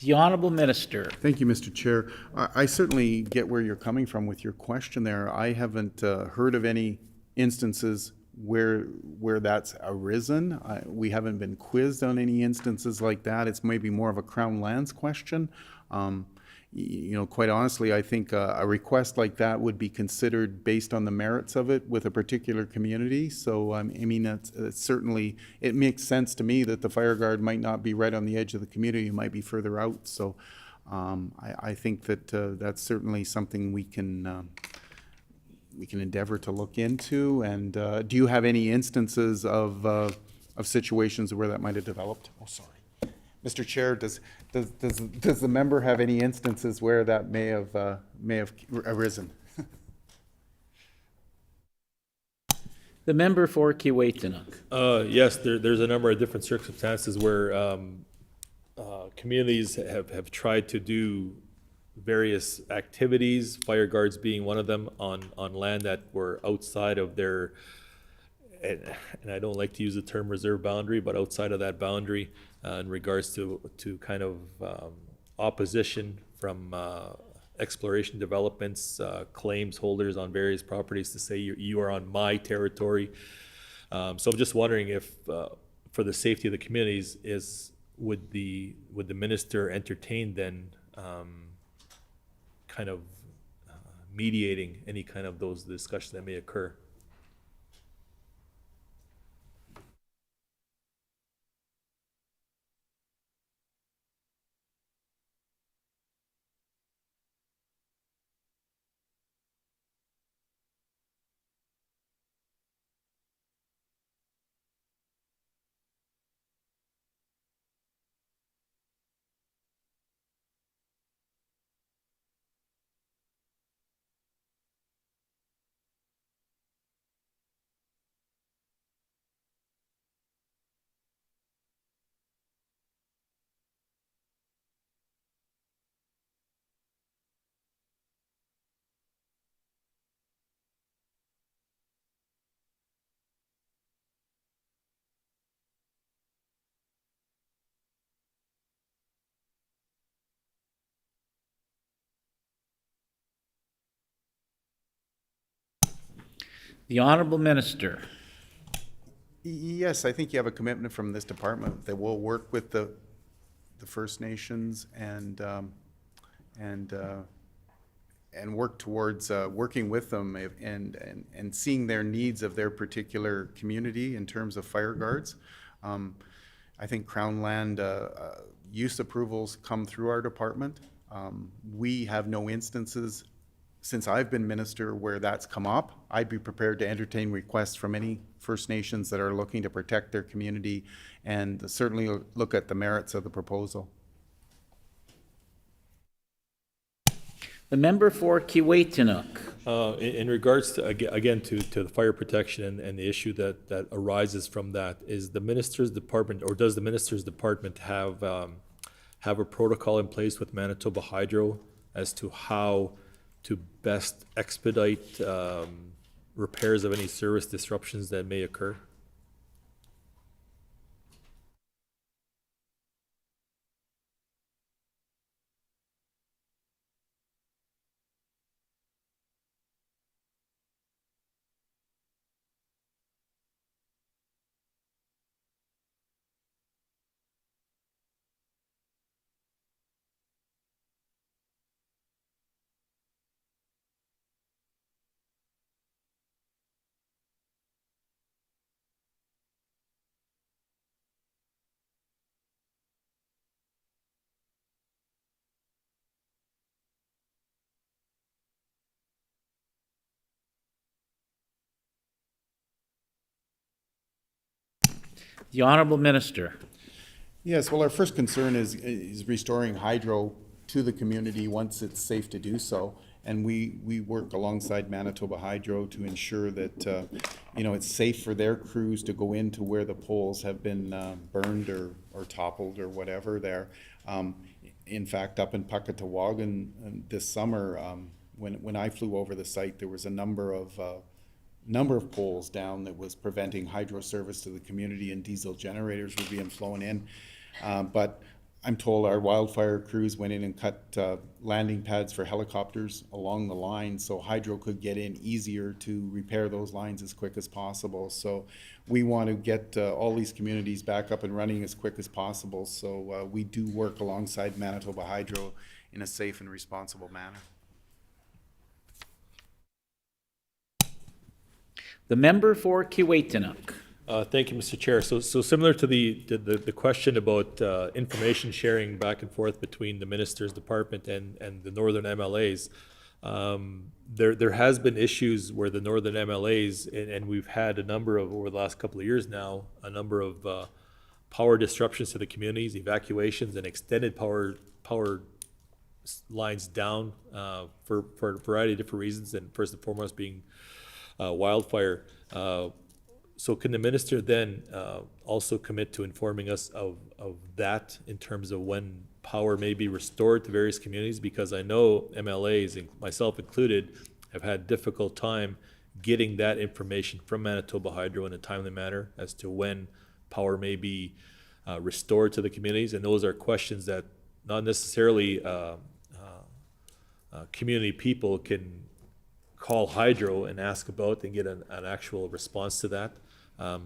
The Honorable Minister. Thank you, Mr. Chair. I certainly get where you're coming from with your question there. I haven't heard of any instances where that's arisen. We haven't been quizzed on any instances like that. It's maybe more of a Crown Lands question. You know, quite honestly, I think a request like that would be considered based on the merits of it with a particular community. So, I mean, it's certainly, it makes sense to me that the fire guard might not be right on the edge of the community, it might be further out. So, I think that that's certainly something we can endeavor to look into. And do you have any instances of situations where that might have developed? Oh, sorry. Mr. Chair, does the member have any instances where that may have arisen? The member for Kiiwetinoong. Yes, there's a number of different circumstances where communities have tried to do various activities, fire guards being one of them, on land that were outside of their, and I don't like to use the term reserve boundary, but outside of that boundary in regards to kind of opposition from exploration developments, claims holders on various properties to say you are on my territory. So I'm just wondering if, for the safety of the communities, would the minister entertain then kind of mediating any kind of those discussions that may occur? The Honorable Minister. Yes, I think you have a commitment from this department that we'll work with the First Nations and work towards working with them and seeing their needs of their particular community in terms of fire guards. I think Crown Land use approvals come through our department. We have no instances since I've been minister where that's come up. I'd be prepared to entertain requests from any First Nations that are looking to protect their community and certainly look at the merits of the proposal. The member for Kiiwetinoong. In regards to, again, to the fire protection and the issue that arises from that, is the minister's department, or does the minister's department have a protocol in place with Manitoba Hydro as to how to best expedite repairs of any service disruptions that may occur? The Honorable Minister. Yes, well, our first concern is restoring hydro to the community once it's safe to do so. And we work alongside Manitoba Hydro to ensure that, it's safe for their crews to go into where the poles have been burned or toppled or whatever there. In fact, up in Puckatawagan this summer, when I flew over the site, there was a number of poles down that was preventing hydro service to the community, and diesel generators were being flown in. But I'm told our wildfire crews went in and cut landing pads for helicopters along the line, so hydro could get in easier to repair those lines as quick as possible. So we want to get all these communities back up and running as quick as possible. So we do work alongside Manitoba Hydro in a safe and responsible manner. The member for Kiiwetinoong. Thank you, Mr. Chair. So similar to the question about information sharing back and forth between the Minister's Department and the Northern MLAs, there has been issues where the Northern MLAs, and we've had a number of, over the last couple of years now, a number of power disruptions to the communities, evacuations, and extended power lines down for a variety of different reasons, and first and foremost being wildfire. So can the minister then also commit to informing us of that in terms of when power may be restored to various communities? Because I know MLAs, myself included, have had difficult time getting that information from Manitoba Hydro in a timely manner as to when power may be restored to the communities. And those are questions that not necessarily community people can call Hydro and ask about and get an actual response to that.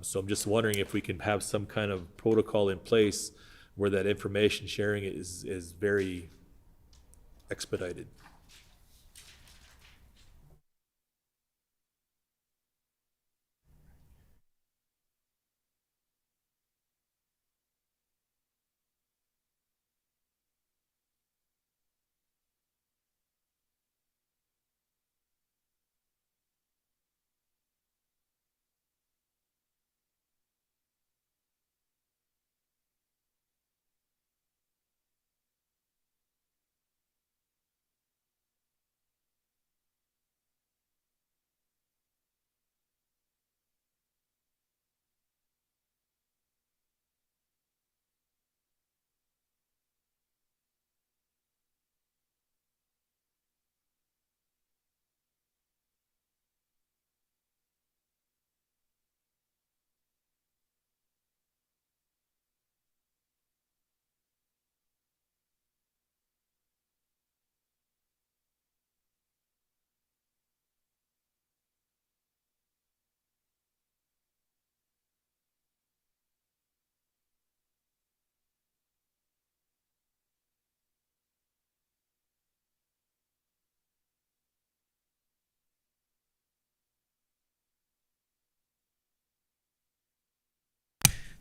So I'm just wondering if we can have some kind of protocol in place where that information sharing is very expedited.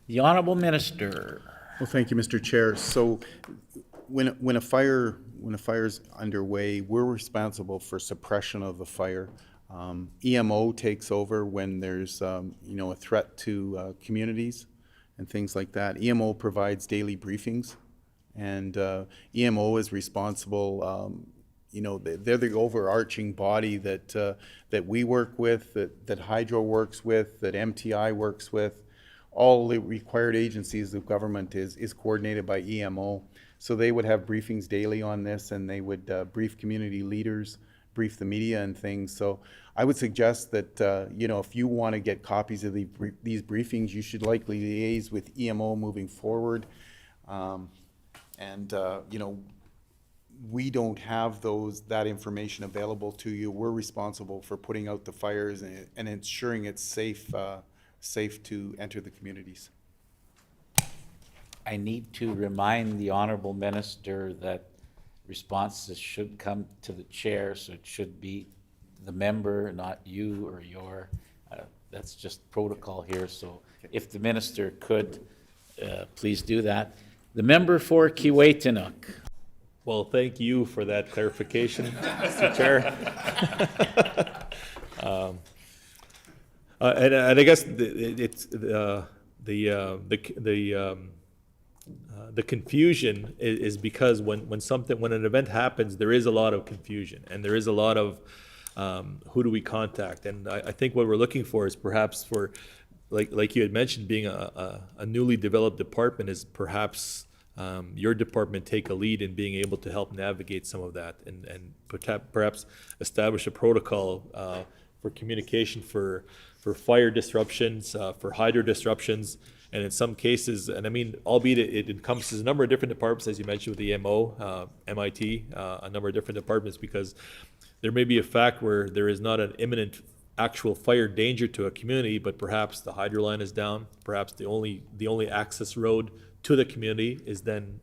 The Honorable Minister. Well, thank you, Mr. Chair. So when a fire's underway, we're responsible for suppression of the fire. EMO takes over when there's a threat to communities and things like that. EMO provides daily briefings, and EMO is responsible. They're the overarching body that we work with, that Hydro works with, that MTI works with. All the required agencies of government is coordinated by EMO. So they would have briefings daily on this, and they would brief community leaders, brief the media and things. So I would suggest that, if you want to get copies of these briefings, you should likely liaise with EMO moving forward. We don't have that information available to you. We're responsible for putting out the fires and ensuring it's safe to enter the communities. I need to remind the Honorable Minister that responses should come to the chair, so it should be the member, not you or your. That's just protocol here, so if the Minister could, please do that. The member for Kiiwetinoong. Well, thank you for that clarification, Mr. Chair. And I guess the the confusion is because when an event happens, there is a lot of confusion, and there is a lot of who do we contact? And I think what we're looking for is perhaps for, like you had mentioned, being a newly developed department, is perhaps your department take a lead in being able to help navigate some of that, and perhaps establish a protocol for communication for fire disruptions, for hydro disruptions, and in some cases, and I mean, albeit it encompasses a number of different departments, as you mentioned with the MO, MIT, a number of different departments, because there may be a fact where there is not an imminent actual fire danger to a community, but perhaps the hydro line is down, perhaps the only access road to the community is then,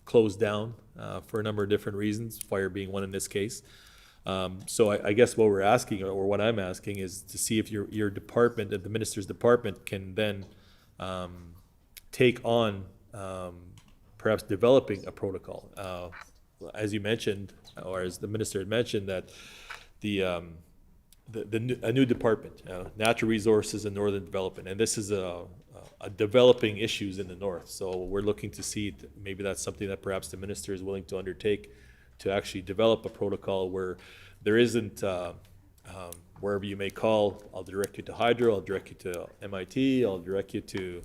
closed down for a number of different reasons, fire being one in this case. So I guess what we're asking, or what I'm asking, is to see if your department, the minister's department, can then take on perhaps developing a protocol. As you mentioned, or as the minister had mentioned, that a new department, natural resources and northern development, and this is a developing issues in the north. So we're looking to see maybe that's something that perhaps the minister is willing to undertake, to actually develop a protocol where there isn't, wherever you may call, I'll direct you to Hydro, I'll direct you to MIT, I'll direct you to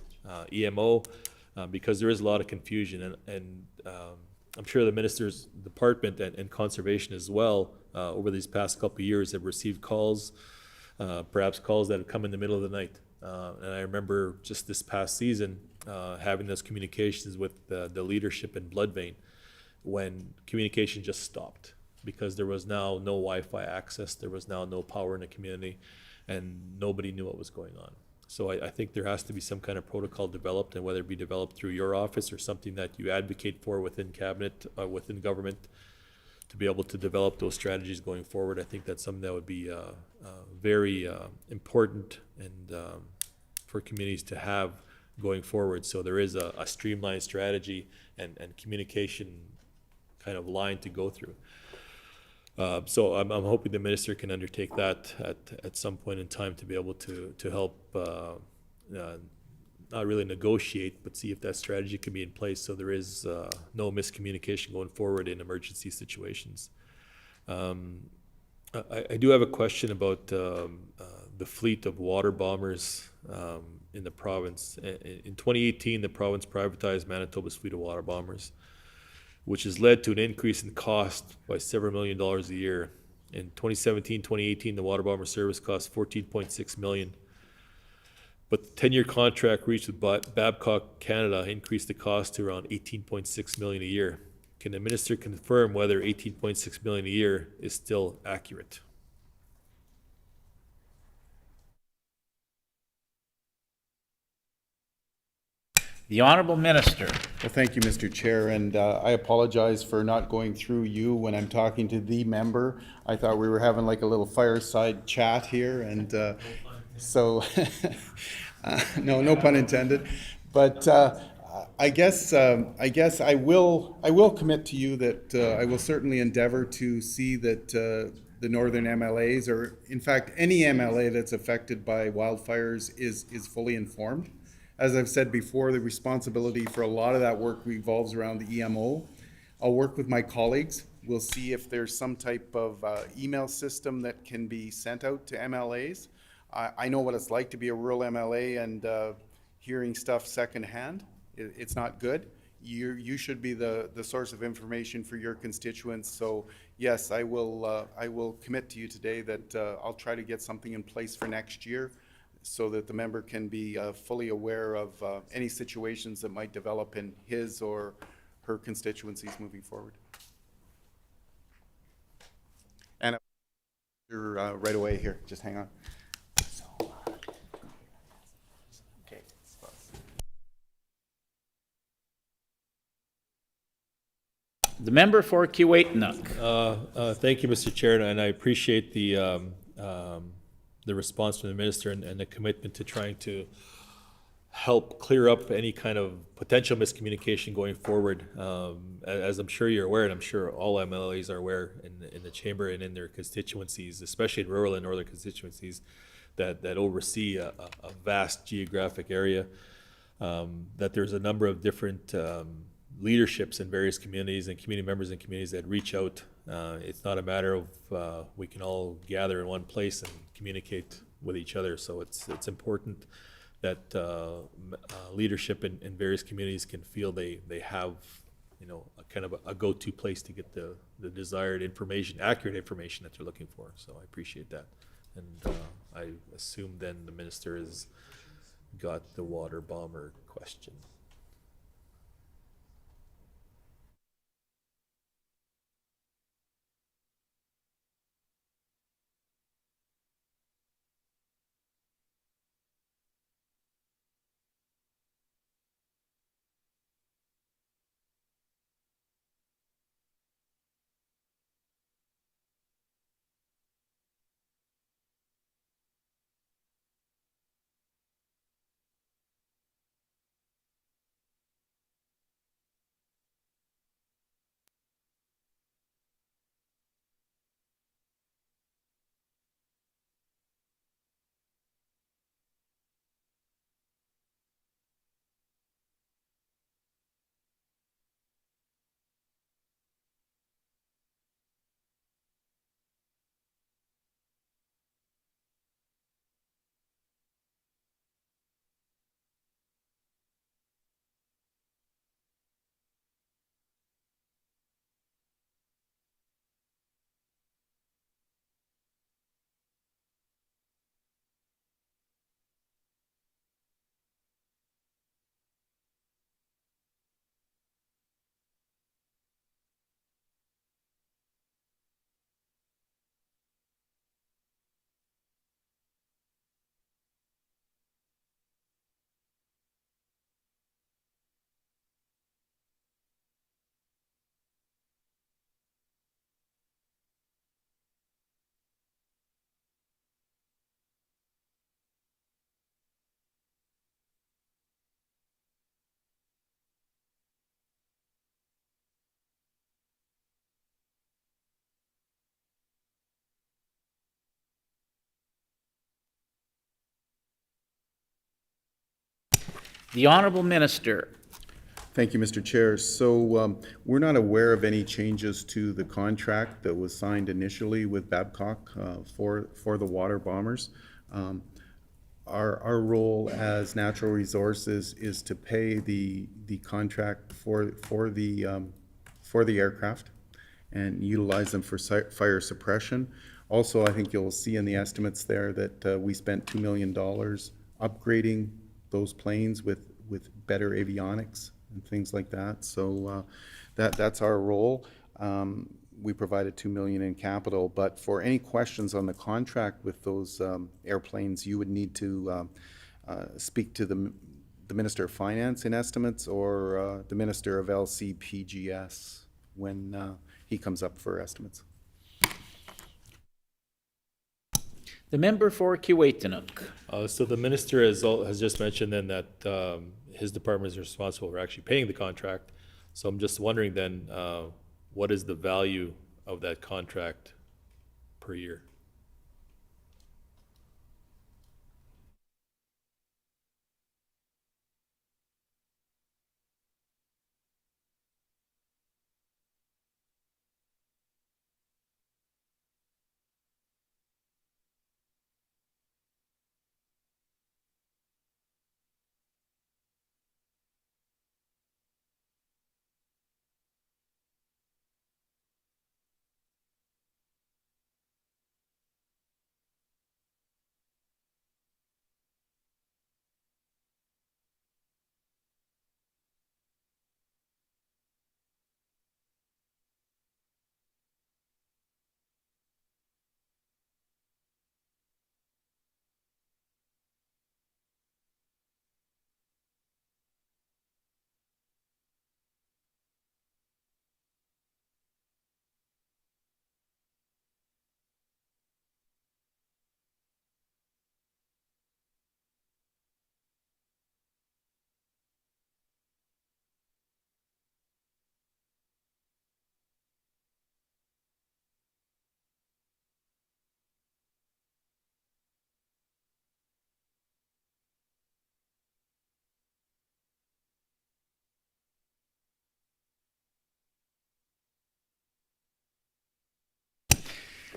EMO, because there is a lot of confusion, and I'm sure the minister's department and conservation as well, over these past couple of years, have received calls, perhaps calls that have come in the middle of the night. And I remember just this past season having those communications with the leadership in Bloodvein, when communication just stopped because there was now no Wi-Fi access, there was now no power in the community, and nobody knew what was going on. So I think there has to be some kind of protocol developed, and whether it be developed through your office or something that you advocate for within cabinet, within government, to be able to develop those strategies going forward. I think that's something that would be very important and for communities to have going forward. So there is a streamlined strategy and communication kind of line to go through. So I'm hoping the minister can undertake that at some point in time, to be able to help not really negotiate, but see if that strategy can be in place so there is no miscommunication going forward in emergency situations. I do have a question about the fleet of water bombers in the province. In 2018, the province privatized Manitoba's fleet of water bombers, which has led to an increase in cost by several $1 million a year. In 2017, 2018, the water bomber service cost $14.6 million. But the 10-year contract reached with Babcock Canada increased the cost to around $18.6 million a year. Can the minister confirm whether $18.6 million a year is still accurate? The Honorable Minister. Well, thank you, Mr. Chair, and I apologize for not going through you when I'm talking to the member. I thought we were having like a little fireside chat here, and so, no pun intended. But I guess I will commit to you that I will certainly endeavor to see that the northern MLAs, or in fact any MLA that's affected by wildfires, is fully informed. As I've said before, the responsibility for a lot of that work revolves around the EMO. I'll work with my colleagues. We'll see if there's some type of email system that can be sent out to MLAs. I know what it's like to be a rural MLA and hearing stuff secondhand. It's not good. You should be the source of information for your constituents. So yes, I will commit to you today that I'll try to get something in place for next year, so that the member can be fully aware of any situations that might develop in his or her constituencies moving forward. And you're right away here. Just hang on. Okay. The member for Keewatin. Thank you, Mr. Chair, and I appreciate the response from the minister and the commitment to trying to help clear up any kind of potential miscommunication going forward. As I'm sure you're aware, and I'm sure all MLAs are aware in the chamber and in their constituencies, especially in rural and northern constituencies, that oversee a vast geographic area. That there's a number of different leaderships in various communities and community members and communities that reach out. It's not a matter of we can all gather in one place and communicate with each other. So it's important that leadership in various communities can feel they have, you know, a kind of a go-to place to get the desired information, accurate information that they're looking for. So I appreciate that. And I assume then the minister has got the water bomber question. The Honorable Minister. Thank you, Mr. Chair. So we're not aware of any changes to the contract that was signed initially with Babcock for the water bombers. Our role as Natural Resources is to pay the contract for the aircraft and utilize them for fire suppression. Also, I think you'll see in the estimates there that we spent $2 million upgrading those planes with better avionics and things like that. So that's our role. We provided $2 million in capital, but for any questions on the contract with those airplanes, you would need to speak to the Minister of Finance in estimates or the Minister of LCPGS when he comes up for estimates. The member for Kiiwetinoong. So the minister has just mentioned then that his department is responsible for actually paying the contract. So I'm just wondering then, what is the value of that contract per year?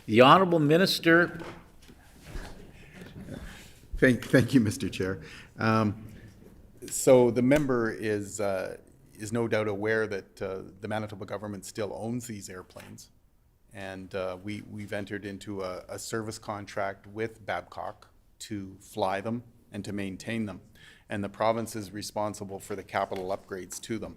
The Honorable Minister, Thank you, Mr. Chair. So the member is no doubt aware that the Manitoba government still owns these airplanes. And we've entered into a service contract with Babcock to fly them and to maintain them. And the province is responsible for the capital upgrades to them.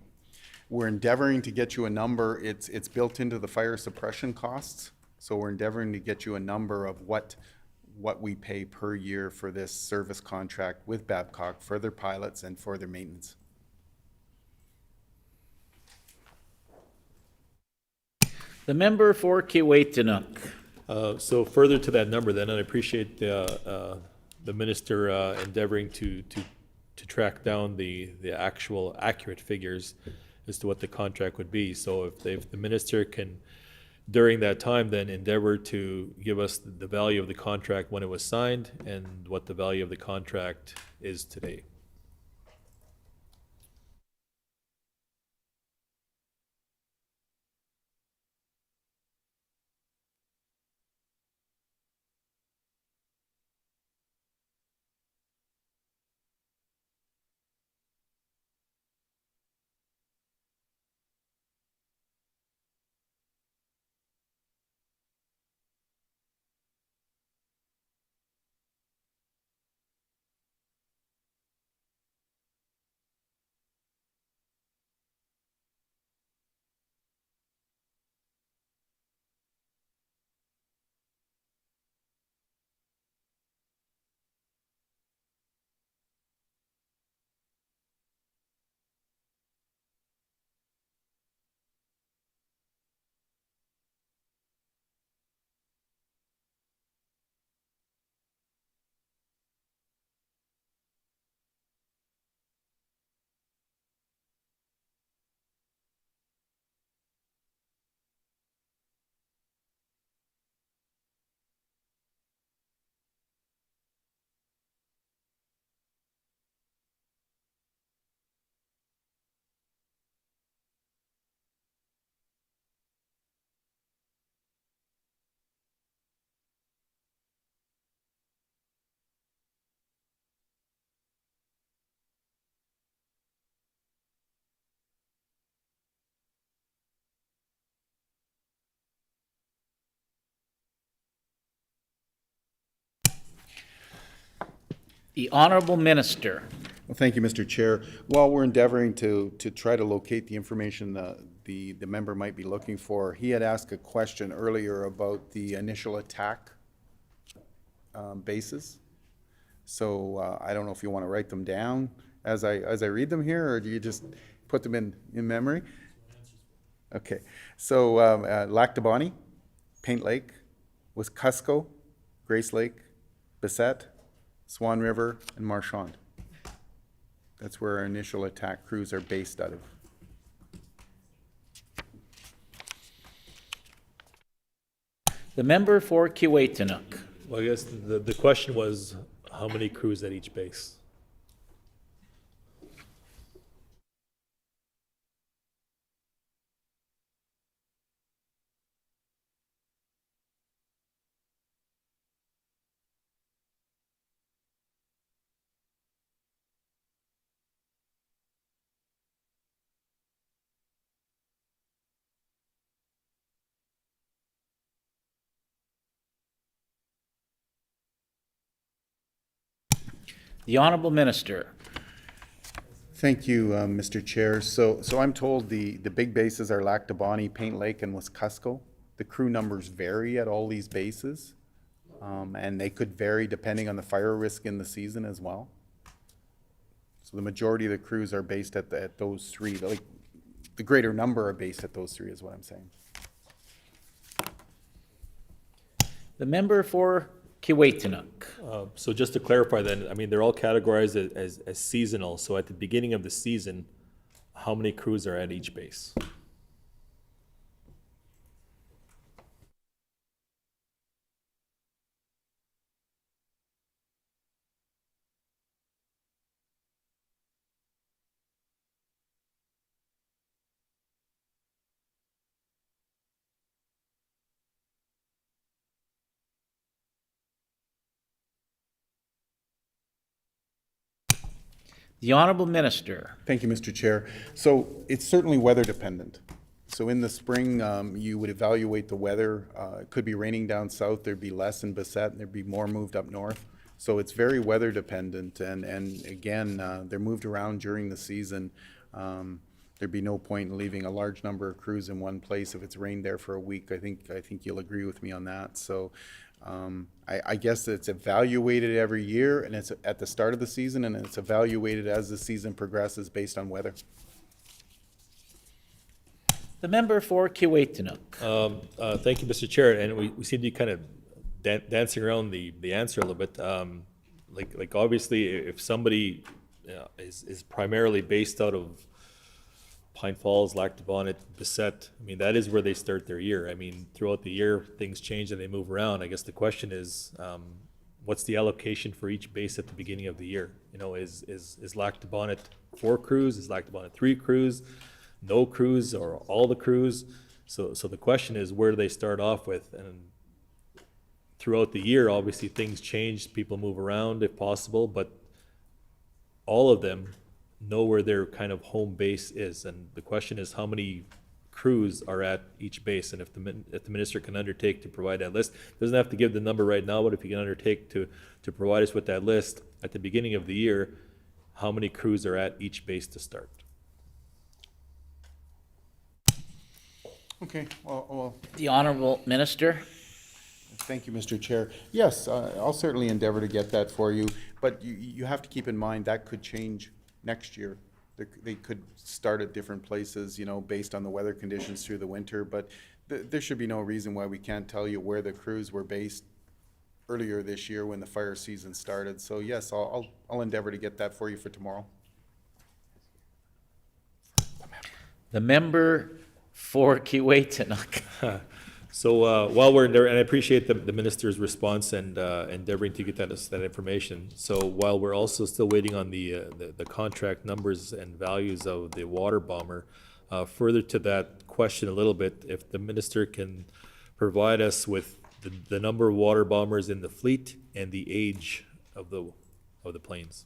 We're endeavoring to get you a number, it's built into the fire suppression costs. So we're endeavoring to get you a number of what we pay per year for this service contract with Babcock for their pilots and for their maintenance. the member for Kiiwetinoong. So further to that number then, and I appreciate the minister endeavoring to track down the actual accurate figures as to what the contract would be. So if the minister can, during that time, then endeavor to give us the value of the contract when it was signed and what the value of the contract is today. The Honorable Minister. Well, thank you, Mr. Chair. While we're endeavoring to try to locate the information the member might be looking for, he had asked a question earlier about the initial attack bases. So I don't know if you want to write them down as I read them here, or do you just put them in memory? Okay. So Lac du Bonnet, Paint Lake, Wetaskiwin, Grace Lake, Bessette, Swan River, and Marchand. That's where our initial attack crews are based out of. The member for Kiiwetinoong. Well, I guess the question was how many crews at each base? The Honorable Minister. Thank you, Mr. Chair. So I'm told the big bases are Lac du Bonnet, Paint Lake, and Wetaskiwin. The crew numbers vary at all these bases, and they could vary depending on the fire risk in the season as well. So the majority of the crews are based at those three. Like the greater number are based at those three, is what I'm saying. The member for Kiiwetinoong. So just to clarify then, I mean, they're all categorized as seasonal. So at the beginning of the season, how many crews are at each base? The Honorable Minister. Thank you, Mr. Chair. So it's certainly weather dependent. So in the spring, you would evaluate the weather. It could be raining down south, there'd be less in Bissett, and there'd be more moved up north. So it's very weather dependent, and again, they're moved around during the season. There'd be no point in leaving a large number of crews in one place if it's rained there for a week. I think you'll agree with me on that. So I guess it's evaluated every year, and it's at the start of the season, and it's evaluated as the season progresses based on weather. The member for Kiiwetinook. Thank you, Mr. Chair, and we seem to be kind of dancing around the answer a little bit. Like obviously, if somebody is primarily based out of Pine Falls, Lac du Bonnet, Bissett, I mean, that is where they start their year. I mean, throughout the year, things change and they move around. I guess the question is, what's the allocation for each base at the beginning of the year? You know, is Lac du Bonnet 4 crews? Is Lac du Bonnet 3 crews? No crews or all the crews? So the question is, where do they start off with? And throughout the year, obviously, things change, people move around if possible, but all of them know where their kind of home base is. And the question is, how many crews are at each base? And if the minister can undertake to provide that list, doesn't have to give the number right now, but if he can undertake to provide us with that list at the beginning of the year, how many crews are at each base to start? Okay, well, The Honorable Minister. thank you, Mr. Chair. Yes, I'll certainly endeavor to get that for you, but you have to keep in mind that could change next year. They could start at different places, you know, based on the weather conditions through the winter, but there should be no reason why we can't tell you where the crews were based earlier this year when the fire season started. So yes, I'll endeavor to get that for you for tomorrow. The member for Kiiwetinook. So while we're there, and I appreciate the minister's response and endeavoring to get that information. So while we're also still waiting on the contract numbers and values of the water bomber, further to that question a little bit, if the minister can provide us with the number of water bombers in the fleet and the age of the planes.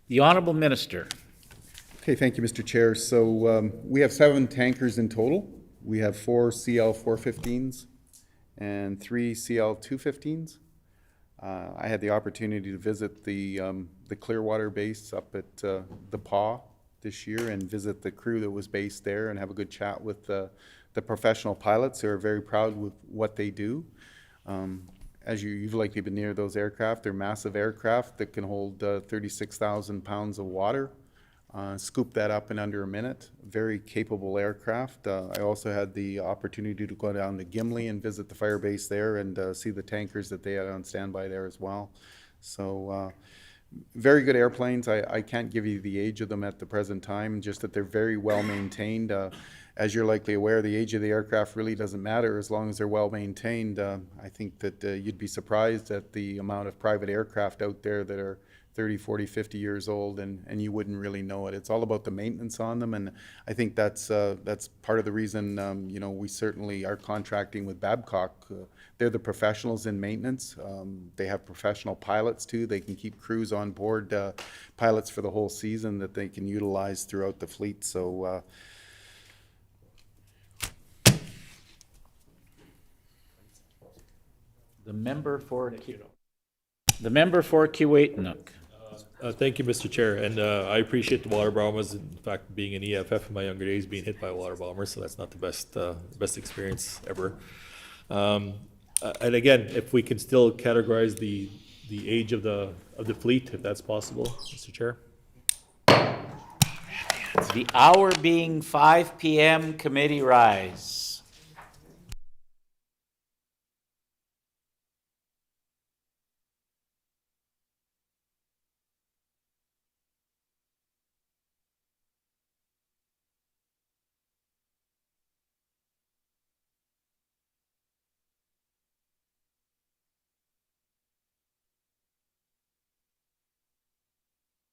The Honorable Minister. Okay, thank you, Mr. Chair. So we have 7 tankers in total. We have 4 CL 415s and 3 CL 215s. I had the opportunity to visit the Clearwater base up at the Paw this year and visit the crew that was based there and have a good chat with the professional pilots who are very proud with what they do. As you've likely been near those aircraft, they're massive aircraft that can hold 36,000 pounds of water. Scoop that up in under a minute. Very capable aircraft. I also had the opportunity to go down to Gimli and visit the fire base there and see the tankers that they had on standby there as well. So very good airplanes. I can't give you the age of them at the present time, just that they're very well maintained. As you're likely aware, the age of the aircraft really doesn't matter as long as they're well maintained. I think that you'd be surprised at the amount of private aircraft out there that are 30, 40, 50 years old, and you wouldn't really know it. It's all about the maintenance on them, and I think that's part of the reason, you know, we certainly are contracting with Babcock. They're the professionals in maintenance. They have professional pilots too. They can keep crews on board, pilots for the whole season that they can utilize throughout the fleet. So The member for Kiiwetinook. Thank you, Mr. Chair, and I appreciate the water bombers. In fact, being an EFF in my younger days, being hit by a water bomber, so that's not the best experience ever. And again, if we can still categorize the age of the fleet, if that's possible, Mr. Chair. The hour being 5 p.m., committee rise.